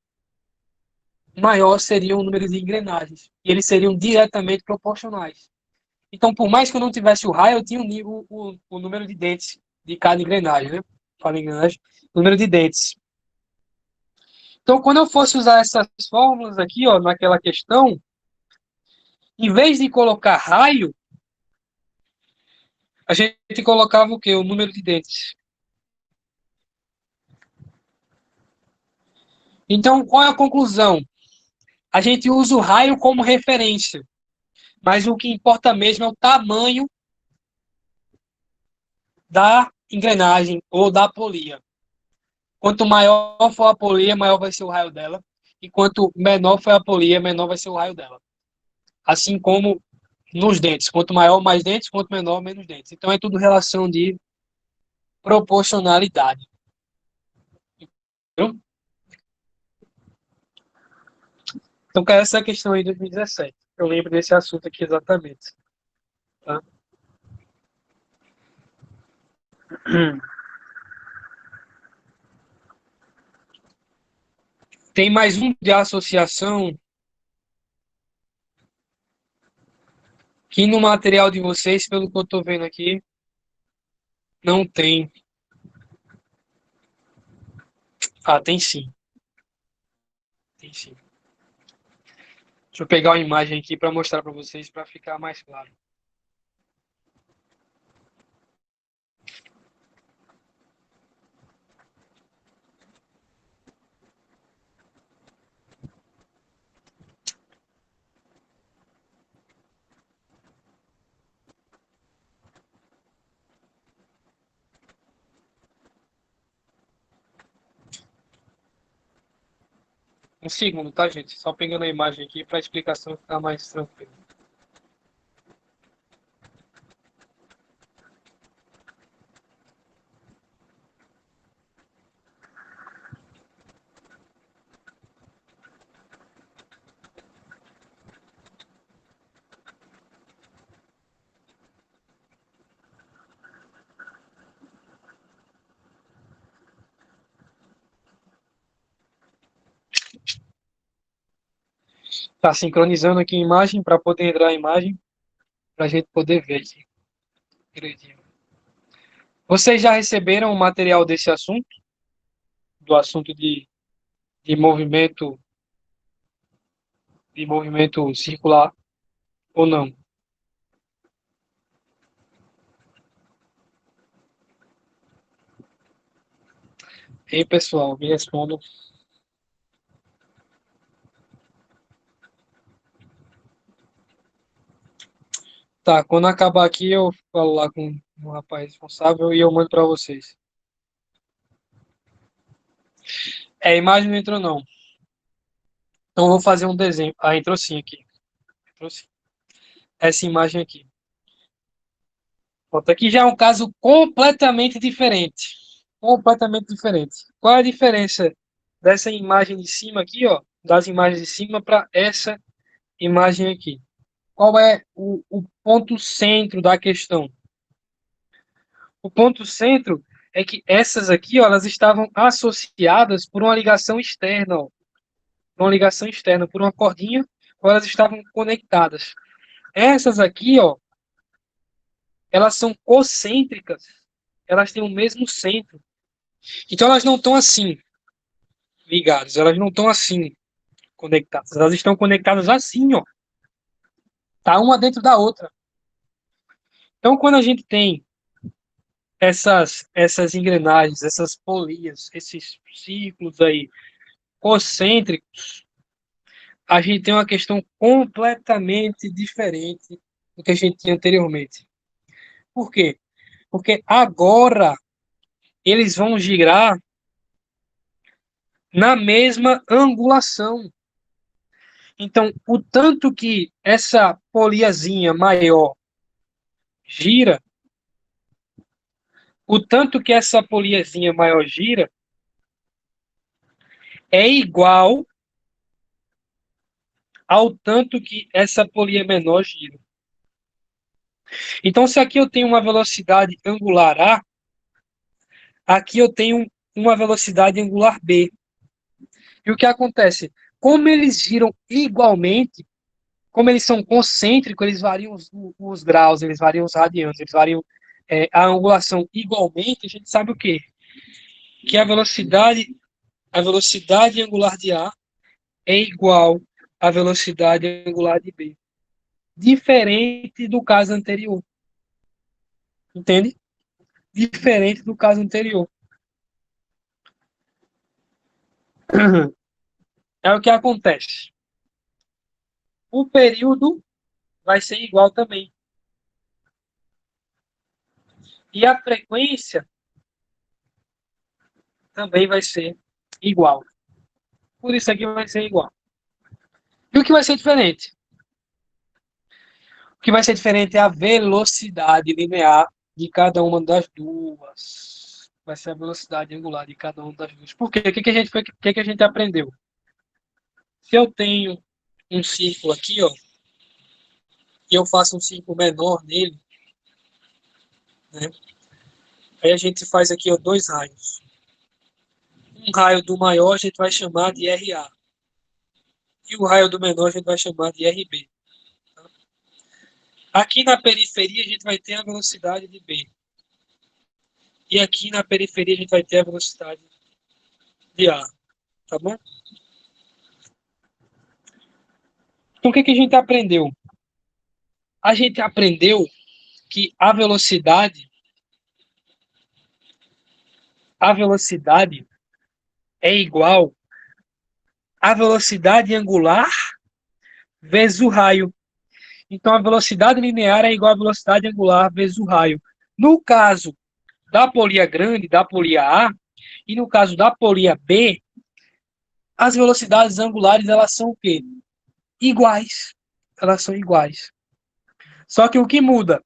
maior seria o número de engrenagens. E eles seriam diretamente proporcionais. Então, por mais que eu não tivesse o raio, eu tinha o número de dentes de cada engrenagem, né? Cada engrenagem, o número de dentes. Então, quando eu fosse usar essas fórmulas aqui, ó, naquela questão, em vez de colocar raio, a gente colocava o quê? O número de dentes. Então, qual é a conclusão? A gente usa o raio como referência, mas o que importa mesmo é o tamanho da engrenagem ou da polia. Quanto maior for a polia, maior vai ser o raio dela. E quanto menor for a polia, menor vai ser o raio dela. Assim como nos dentes. Quanto maior, mais dentes. Quanto menor, menos dentes. Então é tudo relação de proporcionalidade. Entendeu? Então, essa é a questão aí de 2017. Eu lembro desse assunto aqui exatamente. Tá? Tem mais um de associação que no material de vocês, pelo que eu estou vendo aqui, não tem. Ah, tem sim. Tem sim. Deixa eu pegar uma imagem aqui para mostrar para vocês, para ficar mais claro. Um segundo, tá, gente? Só pegando a imagem aqui para a explicação ficar mais tranquila. Tá sincronizando aqui a imagem para poder entrar a imagem, para a gente poder ver aqui direitinho. Vocês já receberam o material desse assunto? Do assunto de movimento de movimento circular ou não? Ei, pessoal, me respondam. Tá, quando acabar aqui eu falo lá com o rapaz responsável e eu mando para vocês. É, a imagem não entrou não. Então eu vou fazer um desenho. Ah, entrou sim aqui. Entrou sim. Essa imagem aqui. Pronto, aqui já é um caso completamente diferente. Completamente diferente. Qual é a diferença dessa imagem de cima aqui, ó, das imagens de cima para essa imagem aqui? Qual é o ponto centro da questão? O ponto centro é que essas aqui, ó, elas estavam associadas por uma ligação externa, ó, uma ligação externa, por uma cordinha, ou elas estavam conectadas. Essas aqui, ó, elas são concêntricas, elas têm o mesmo centro. Então elas não estão assim ligadas, elas não estão assim conectadas, elas estão conectadas assim, ó, tá uma dentro da outra. Então quando a gente tem essas engrenagens, essas polias, esses círculos aí concêntricos, a gente tem uma questão completamente diferente do que a gente tinha anteriormente. Por quê? Porque agora eles vão girar na mesma angulação. Então, o tanto que essa poliazinha maior gira, o tanto que essa poliazinha maior gira é igual ao tanto que essa polia menor gira. Então, se aqui eu tenho uma velocidade angular A, aqui eu tenho uma velocidade angular B. E o que acontece? Como eles giram igualmente, como eles são concêntricos, eles variam os graus, eles variam os radianos, eles variam a angulação igualmente, a gente sabe o quê? Que a velocidade angular de A é igual à velocidade angular de B. Diferente do caso anterior. Entende? Diferente do caso anterior. é o que acontece. O período vai ser igual também. E a frequência também vai ser igual. Por isso aqui vai ser igual. E o que vai ser diferente? O que vai ser diferente é a velocidade linear de cada uma das duas. Vai ser a velocidade angular de cada uma das duas. Por quê? O que a gente aprendeu? Se eu tenho um círculo aqui, ó, e eu faço um círculo menor nele, né? Aí a gente faz aqui, ó, dois raios. Um raio do maior a gente vai chamar de RA. E o raio do menor a gente vai chamar de RB. Tá? Aqui na periferia a gente vai ter a velocidade de B. E aqui na periferia a gente vai ter a velocidade de A. Tá bom? Então o que a gente aprendeu? A gente aprendeu que a velocidade é igual à velocidade angular vezes o raio. Então, a velocidade linear é igual à velocidade angular vezes o raio. No caso da polia grande, da polia A, e no caso da polia B, as velocidades angulares, elas são o quê? Iguais. Elas são iguais. Só que o que muda?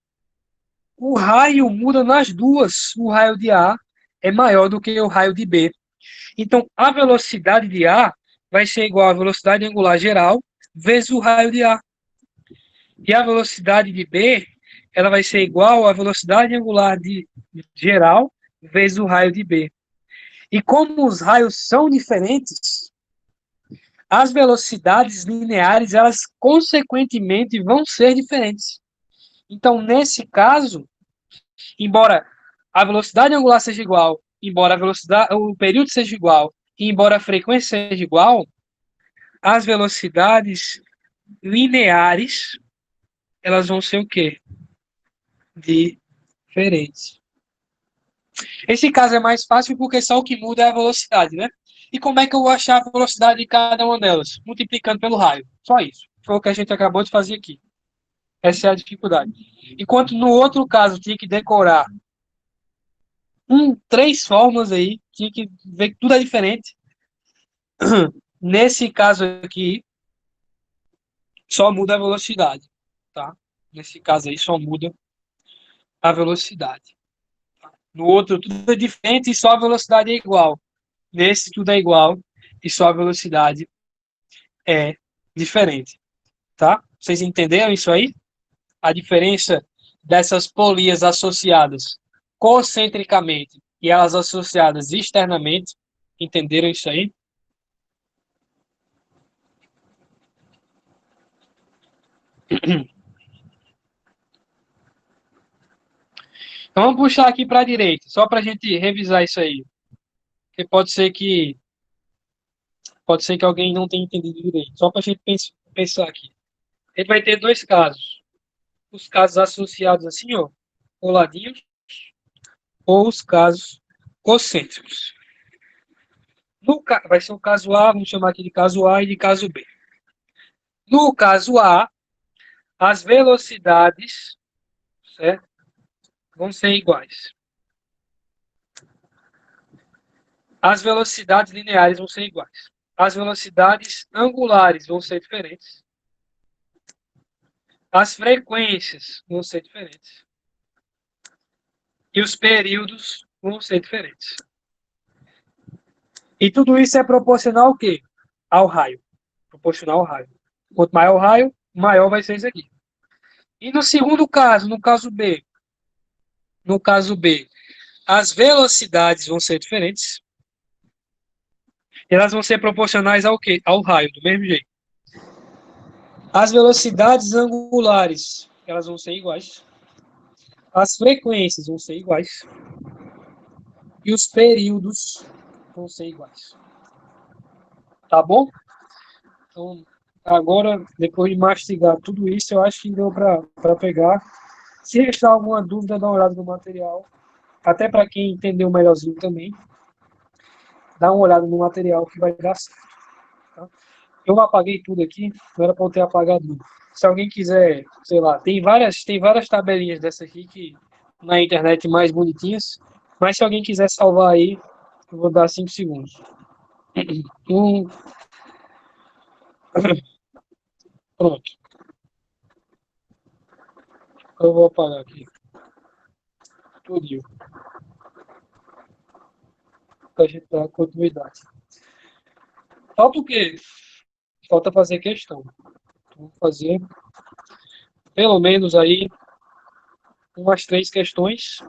O raio muda nas duas. O raio de A é maior do que o raio de B. Então, a velocidade de A vai ser igual à velocidade angular geral vezes o raio de A. E a velocidade de B, ela vai ser igual à velocidade angular de geral vezes o raio de B. E como os raios são diferentes, as velocidades lineares, elas consequentemente vão ser diferentes. Então, nesse caso, embora a velocidade angular seja igual, embora o período seja igual, e embora a frequência seja igual, as velocidades lineares, elas vão ser o quê? Diferentes. Esse caso é mais fácil porque só o que muda é a velocidade, né? E como é que eu vou achar a velocidade de cada uma delas? Multiplicando pelo raio. Só isso. Foi o que a gente acabou de fazer aqui. Essa é a dificuldade. Enquanto no outro caso tinha que decorar três fórmulas aí, tinha que ver que tudo é diferente. Nesse caso aqui, só muda a velocidade, tá? Nesse caso aí, só muda a velocidade. No outro, tudo é diferente e só a velocidade é igual. Nesse, tudo é igual e só a velocidade é diferente, tá? Vocês entenderam isso aí? A diferença dessas polias associadas concentricamente e elas associadas externamente. Entenderam isso aí? Então vamos puxar aqui para a direita, só para a gente revisar isso aí. Porque pode ser que alguém não tenha entendido direito. Só para a gente pensar aqui. A gente vai ter dois casos. Os casos associados assim, ó, coladinhos, ou os casos concêntricos. Vai ser o caso A, vamos chamar aqui de caso A e de caso B. No caso A, as velocidades, certo, vão ser iguais. As velocidades lineares vão ser iguais. As velocidades angulares vão ser diferentes. As frequências vão ser diferentes. E os períodos vão ser diferentes. E tudo isso é proporcional ao quê? Ao raio. Proporcional ao raio. Quanto maior o raio, maior vai ser isso aqui. E no segundo caso, no caso B, as velocidades vão ser diferentes. Elas vão ser proporcionais ao quê? Ao raio, do mesmo jeito. As velocidades angulares, elas vão ser iguais. As frequências vão ser iguais. E os períodos vão ser iguais. Tá bom? Então, agora, depois de mastigar tudo isso, eu acho que deu para pegar. Se restar alguma dúvida, dá uma olhada no material. Até para quem entendeu melhorzinho também, dá uma olhada no material que vai dar certo. Tá? Eu apaguei tudo aqui, não era para eu ter apagado tudo. Se alguém quiser, sei lá, tem várias tabelinhas dessa aqui que na internet mais bonitinhas, mas se alguém quiser salvar aí, eu vou dar 5 segundos. Um, pronto, eu vou apagar aqui, tudo, para a gente dar continuidade. Falta o quê? Falta fazer questão. Vou fazer pelo menos aí umas 3 questões,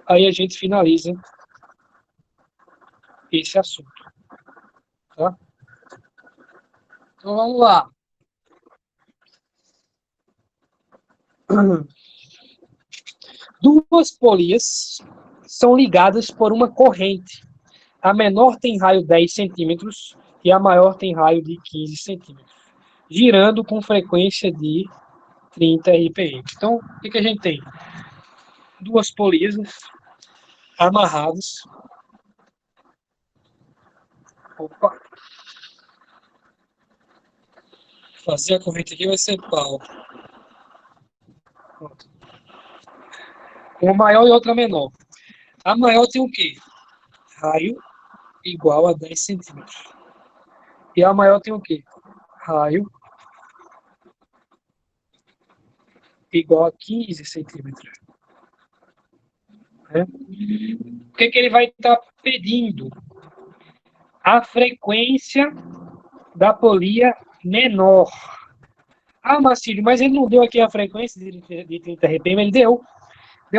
aí a gente finaliza esse assunto, tá? Então vamos lá. Duas polias são ligadas por uma corrente. A menor tem raio 10 centímetros e a maior tem raio de 15 centímetros, girando com frequência de 30 RPM. Então, o que a gente tem? Duas polias amarradas. Opa, fazer a corrente aqui vai ser pau. Pronto. Uma maior e outra menor. A maior tem o quê? Raio igual a 10 centímetros. E a maior tem o quê? Raio igual a 15 centímetros. Né? O que ele vai estar pedindo? A frequência da polia menor. Ah, Marcílio, mas ele não deu aqui a frequência de 30 RPM, ele deu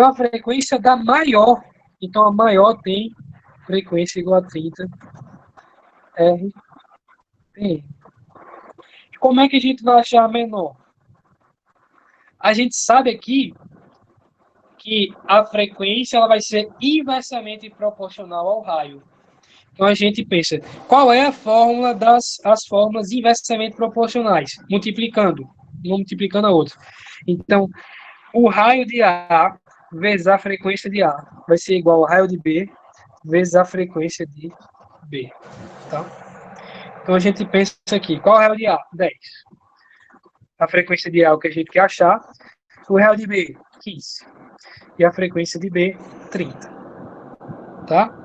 a frequência da maior. Então a maior tem frequência igual a 30 RPM. Como é que a gente vai achar a menor? A gente sabe aqui que a frequência ela vai ser inversamente proporcional ao raio. Então a gente pensa, qual é a fórmula as fórmulas inversamente proporcionais? Multiplicando, uma multiplicando a outra. Então, o raio de A vezes a frequência de A vai ser igual ao raio de B vezes a frequência de B. Tá? Então a gente pensa aqui, qual é o raio de A? 10. A frequência de A é o que a gente quer achar. O raio de B, 15. E a frequência de B, 30. Tá?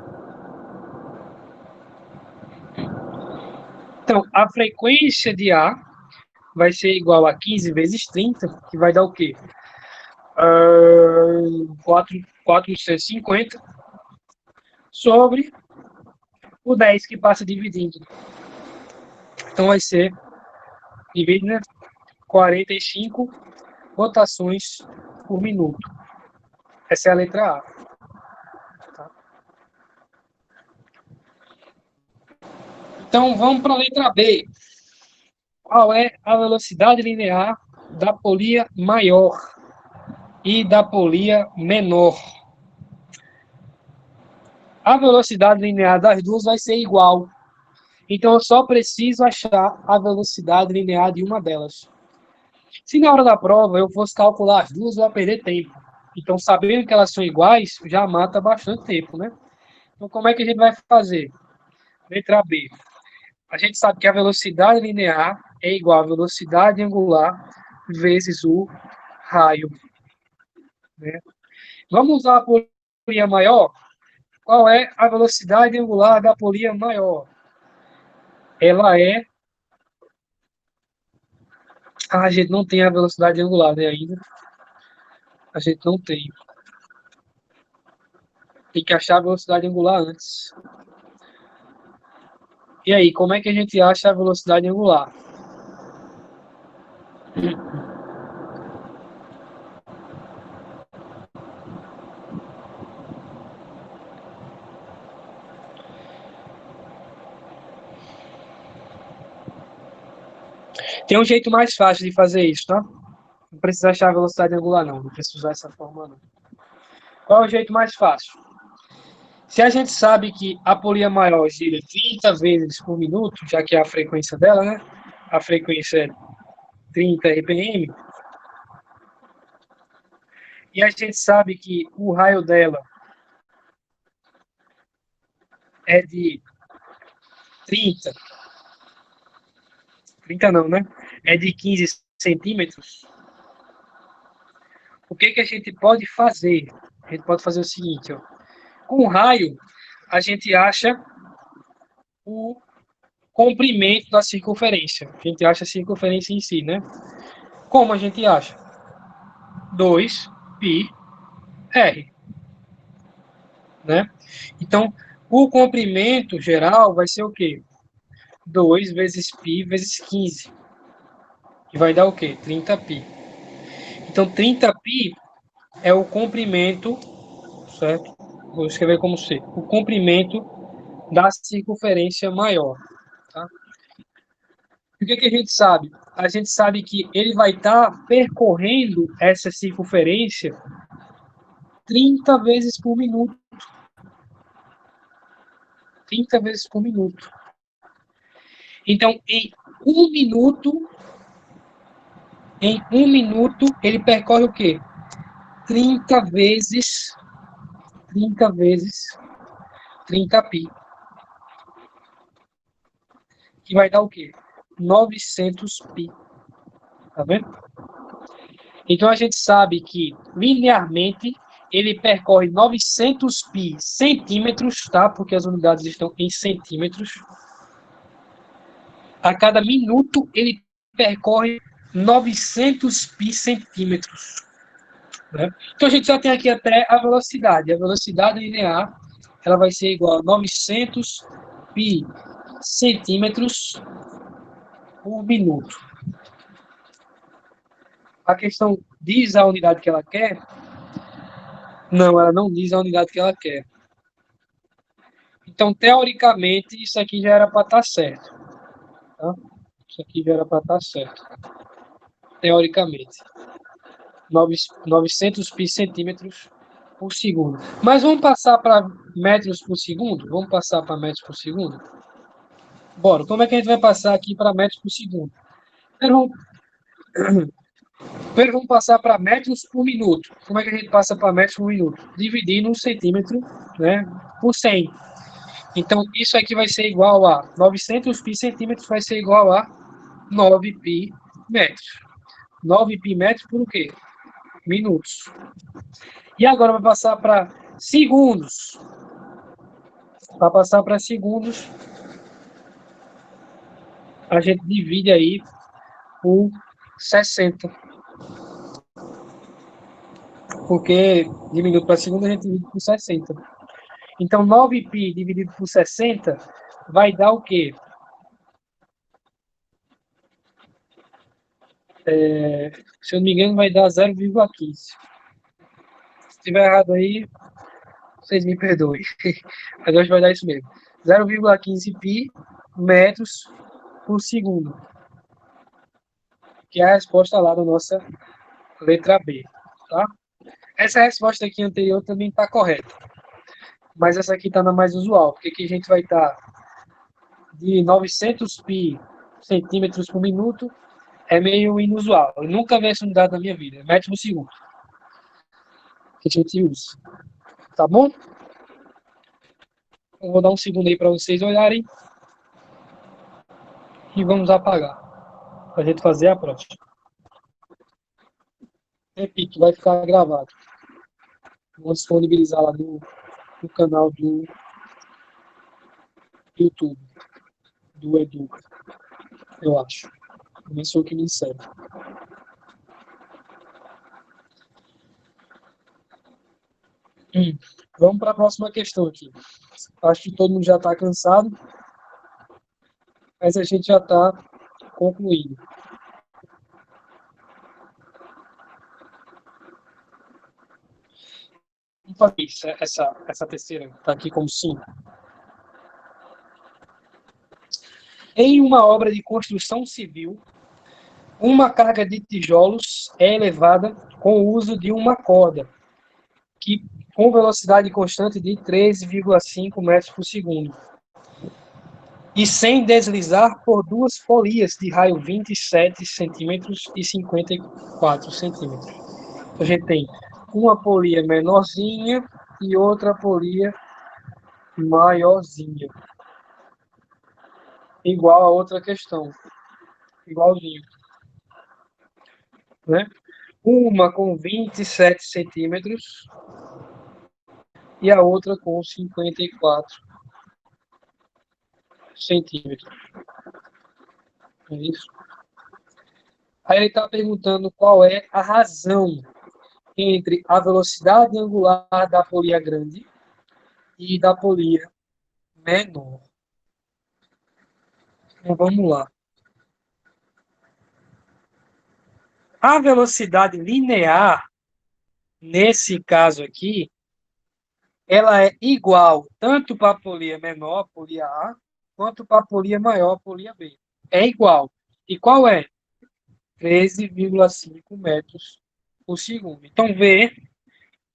Então, a frequência de A vai ser igual a 15 vezes 30, que vai dar o quê? 450 sobre o 10 que passa dividindo. Então vai ser, dividido, né? 45 rotações por minuto. Essa é a letra A. Tá? Então vamos para a letra B. Qual é a velocidade linear da polia maior e da polia menor? A velocidade linear das duas vai ser igual. Então eu só preciso achar a velocidade linear de uma delas. Se na hora da prova eu fosse calcular as duas, eu ia perder tempo. Então, sabendo que elas são iguais, já mata bastante tempo, né? Então, como é que a gente vai fazer? Letra B. A gente sabe que a velocidade linear é igual à velocidade angular vezes o raio. Né? Vamos usar a polia maior? Qual é a velocidade angular da polia maior? Ela é... a gente não tem a velocidade angular, né, ainda. A gente não tem. Tem que achar a velocidade angular antes. E aí, como é que a gente acha a velocidade angular? Tem um jeito mais fácil de fazer isso, tá? Não precisa achar a velocidade angular, não. Não precisa usar essa forma, não. Qual é o jeito mais fácil? Se a gente sabe que a polia maior gira 30 vezes por minuto, já que é a frequência dela, né? A frequência é 30 RPM. E a gente sabe que o raio dela é de 30. 30 não, né? É de 15 centímetros. O que a gente pode fazer? A gente pode fazer o seguinte, ó. Com o raio, a gente acha o comprimento da circunferência. A gente acha a circunferência em si, né? Como a gente acha? 2πr, né? Então, o comprimento geral vai ser o quê? 2 vezes π vezes 15, que vai dar o quê? 30π. Então, 30π é o comprimento, certo? Vou escrever como C. O comprimento da circunferência maior, tá? O que a gente sabe? A gente sabe que ele vai estar percorrendo essa circunferência 30 vezes por minuto. 30 vezes por minuto. Então, em um minuto, ele percorre o quê? 30 vezes 30π. Que vai dar o quê? 900π. Tá vendo? Então, a gente sabe que, linearmente, ele percorre 900π centímetros, tá? Porque as unidades estão em centímetros. A cada minuto, ele percorre 900π centímetros. Né? Então, a gente já tem aqui até a velocidade. A velocidade linear ela vai ser igual a 900π centímetros por minuto. A questão diz a unidade que ela quer? Não, ela não diz a unidade que ela quer. Então, teoricamente, isso aqui já era para estar certo. Tá? Isso aqui já era para estar certo. Teoricamente. 900π centímetros por segundo. Mas vamos passar para metros por segundo? Vamos passar para metros por segundo? Bora. Como é que a gente vai passar aqui para metros por segundo? Primeiro vamos passar para metros por minuto. Como é que a gente passa para metros por minuto? Dividindo um centímetro, né, por 100. Então, isso aqui vai ser igual a 900π centímetros, vai ser igual a 9π metros. 9π metros por o quê? Minutos. E agora vai passar para segundos. Para passar para segundos, a gente divide aí por 60. Porque de minuto para segundo a gente divide por 60. Então, 9π dividido por 60 vai dar o quê? Se eu não me engano, vai dar 0,15. Se estiver errado aí, vocês me perdoem. Mas eu acho que vai dar isso mesmo. 0,15π metros por segundo. Que é a resposta lá da nossa letra B. Tá? Essa resposta aqui anterior também está correta. Mas essa aqui está na mais usual. Porque aqui a gente vai estar de 900π centímetros por minuto. É meio inusual. Eu nunca vi essa unidade na minha vida. Metros por segundo. Que a gente usa. Tá bom? Eu vou dar um segundo aí para vocês olharem. E vamos apagar. Para a gente fazer a próxima. Repito, vai ficar gravado. Vou disponibilizar lá no canal do YouTube. Do Educa. Eu acho. Começou que me disseram. Vamos para a próxima questão aqui. Acho que todo mundo já está cansado, mas a gente já está concluindo. Vamos fazer isso, essa terceira, está aqui como 5. Em uma obra de construção civil, uma carga de tijolos é elevada com o uso de uma corda, que com velocidade constante de 13,5 metros por segundo, e sem deslizar por duas polias de raio 27 centímetros e 54 centímetros. A gente tem uma polia menorzinha e outra polia maiorzinha. igual a outra questão. Igualzinho. Né? Uma com 27 centímetros e a outra com 54 centímetros. É isso. Aí ele está perguntando qual é a razão entre a velocidade angular da polia grande e da polia menor. Então vamos lá. A velocidade linear, nesse caso aqui, ela é igual tanto para a polia menor, polia A, quanto para a polia maior, polia B. É igual. E qual é? 13,5 metros por segundo. Então, V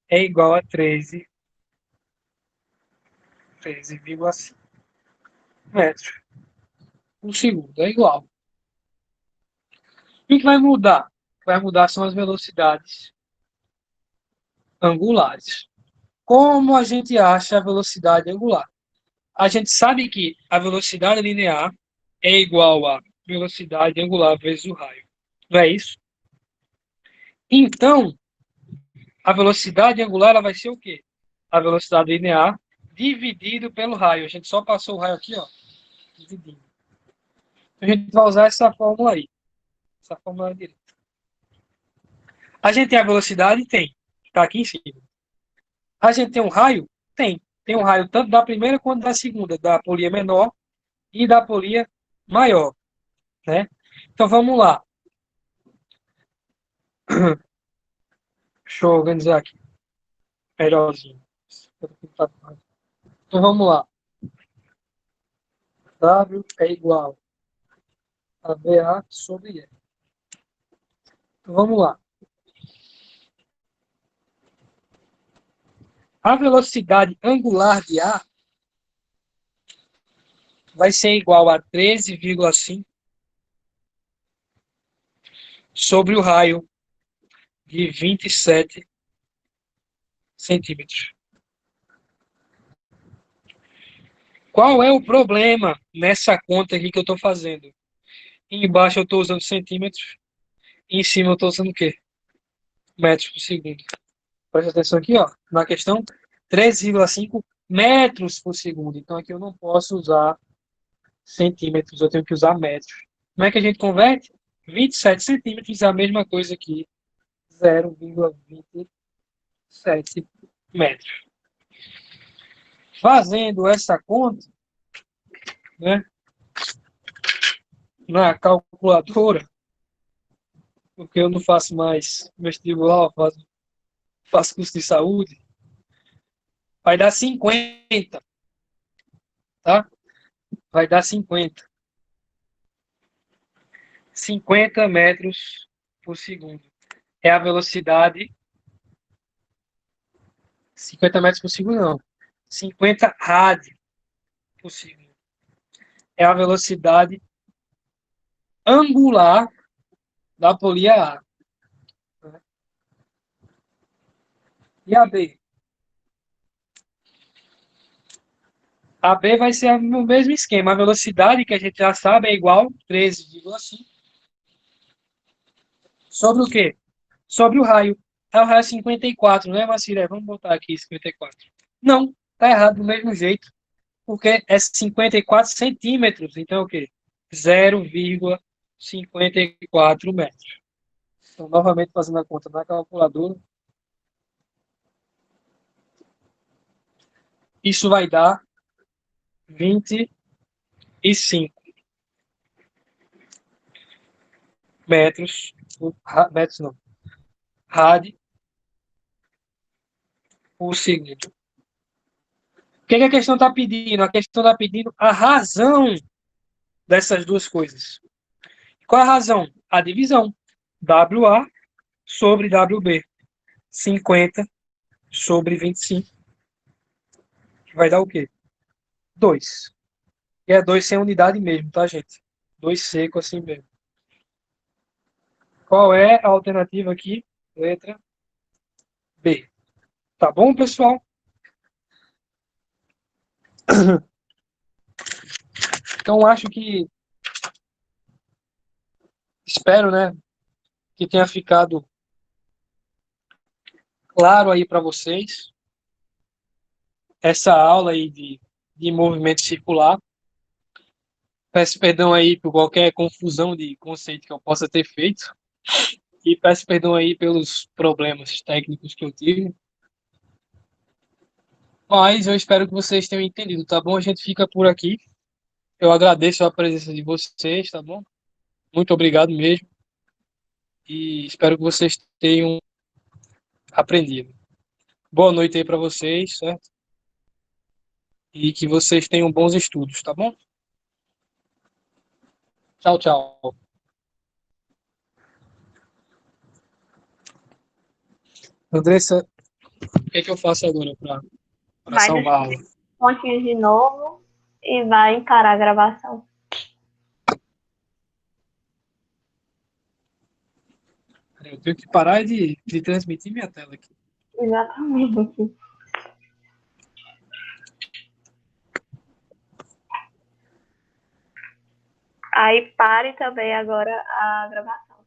é igual a 13,5 metros por segundo. É igual. O que vai mudar? O que vai mudar são as velocidades angulares. Como a gente acha a velocidade angular? A gente sabe que a velocidade linear é igual a velocidade angular vezes o raio. Não é isso? Então, a velocidade angular ela vai ser o quê? A velocidade linear dividido pelo raio. A gente só passou o raio aqui, ó, dividindo. A gente vai usar essa fórmula aí. Essa fórmula direita. A gente tem a velocidade? Tem. Está aqui em cima. A gente tem um raio? Tem. Tem um raio tanto da primeira quanto da segunda, da polia menor e da polia maior. Né? Então vamos lá. Deixa eu organizar aqui. Melhorzinho. Então vamos lá. W é igual a VA sobre E. Então vamos lá. A velocidade angular de A vai ser igual a 13,5 sobre o raio de 27 centímetros. Qual é o problema nessa conta aqui que eu estou fazendo? Embaixo eu estou usando centímetros, e em cima eu estou usando o quê? Metros por segundo. Presta atenção aqui, ó, na questão 13,5 metros por segundo. Então aqui eu não posso usar centímetros, eu tenho que usar metros. Como é que a gente converte? 27 centímetros é a mesma coisa que 0,27 metros. Fazendo essa conta, né, na calculadora, porque eu não faço mais vestibular, faço curso de saúde, vai dar 50, tá? Vai dar 50. 50 metros por segundo. É a velocidade. 50 metros por segundo, não. 50 rádio por segundo. É a velocidade angular da polia A. E a B? A B vai ser o mesmo esquema. A velocidade que a gente já sabe é igual a 13,5 sobre o quê? Sobre o raio. O raio é 54, né, Maciré? Vamos botar aqui 54. Não, tá errado do mesmo jeito, porque é 54 centímetros. Então é o quê? 0,54 metros. Então, novamente fazendo a conta na calculadora. Isso vai dar 25 metros, metros não, rádio por segundo. O que a questão está pedindo? A questão está pedindo a razão dessas duas coisas. Qual é a razão? A divisão. WA sobre WB. 50 sobre 25. Que vai dar o quê? 2. E é 2 sem unidade mesmo, tá, gente? 2 seco assim mesmo. Qual é a alternativa aqui? Letra B. Tá bom, pessoal? Então, acho que, espero, né, que tenha ficado claro aí para vocês essa aula aí de movimento circular. Peço perdão aí por qualquer confusão de conceito que eu possa ter feito e peço perdão aí pelos problemas técnicos que eu tive. Mas eu espero que vocês tenham entendido, tá bom? A gente fica por aqui. Eu agradeço a presença de vocês, tá bom? Muito obrigado mesmo e espero que vocês tenham aprendido. Boa noite aí para vocês, certo? E que vocês tenham bons estudos, tá bom? Tchau, tchau. Andressa, o que é que eu faço agora para Vai salvar a descer aula? pontinhos de novo e vai encarar a gravação. Eu tenho que parar de transmitir minha tela aqui. Exatamente. Aí pare também agora a gravação.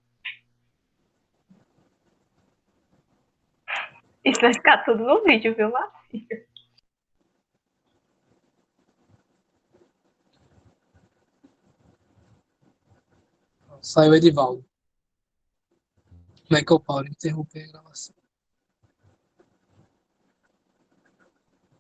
Isso vai ficar tudo no vídeo, viu, Marcinho? Saiu o Edivaldo. Como é que eu paro de interromper a gravação?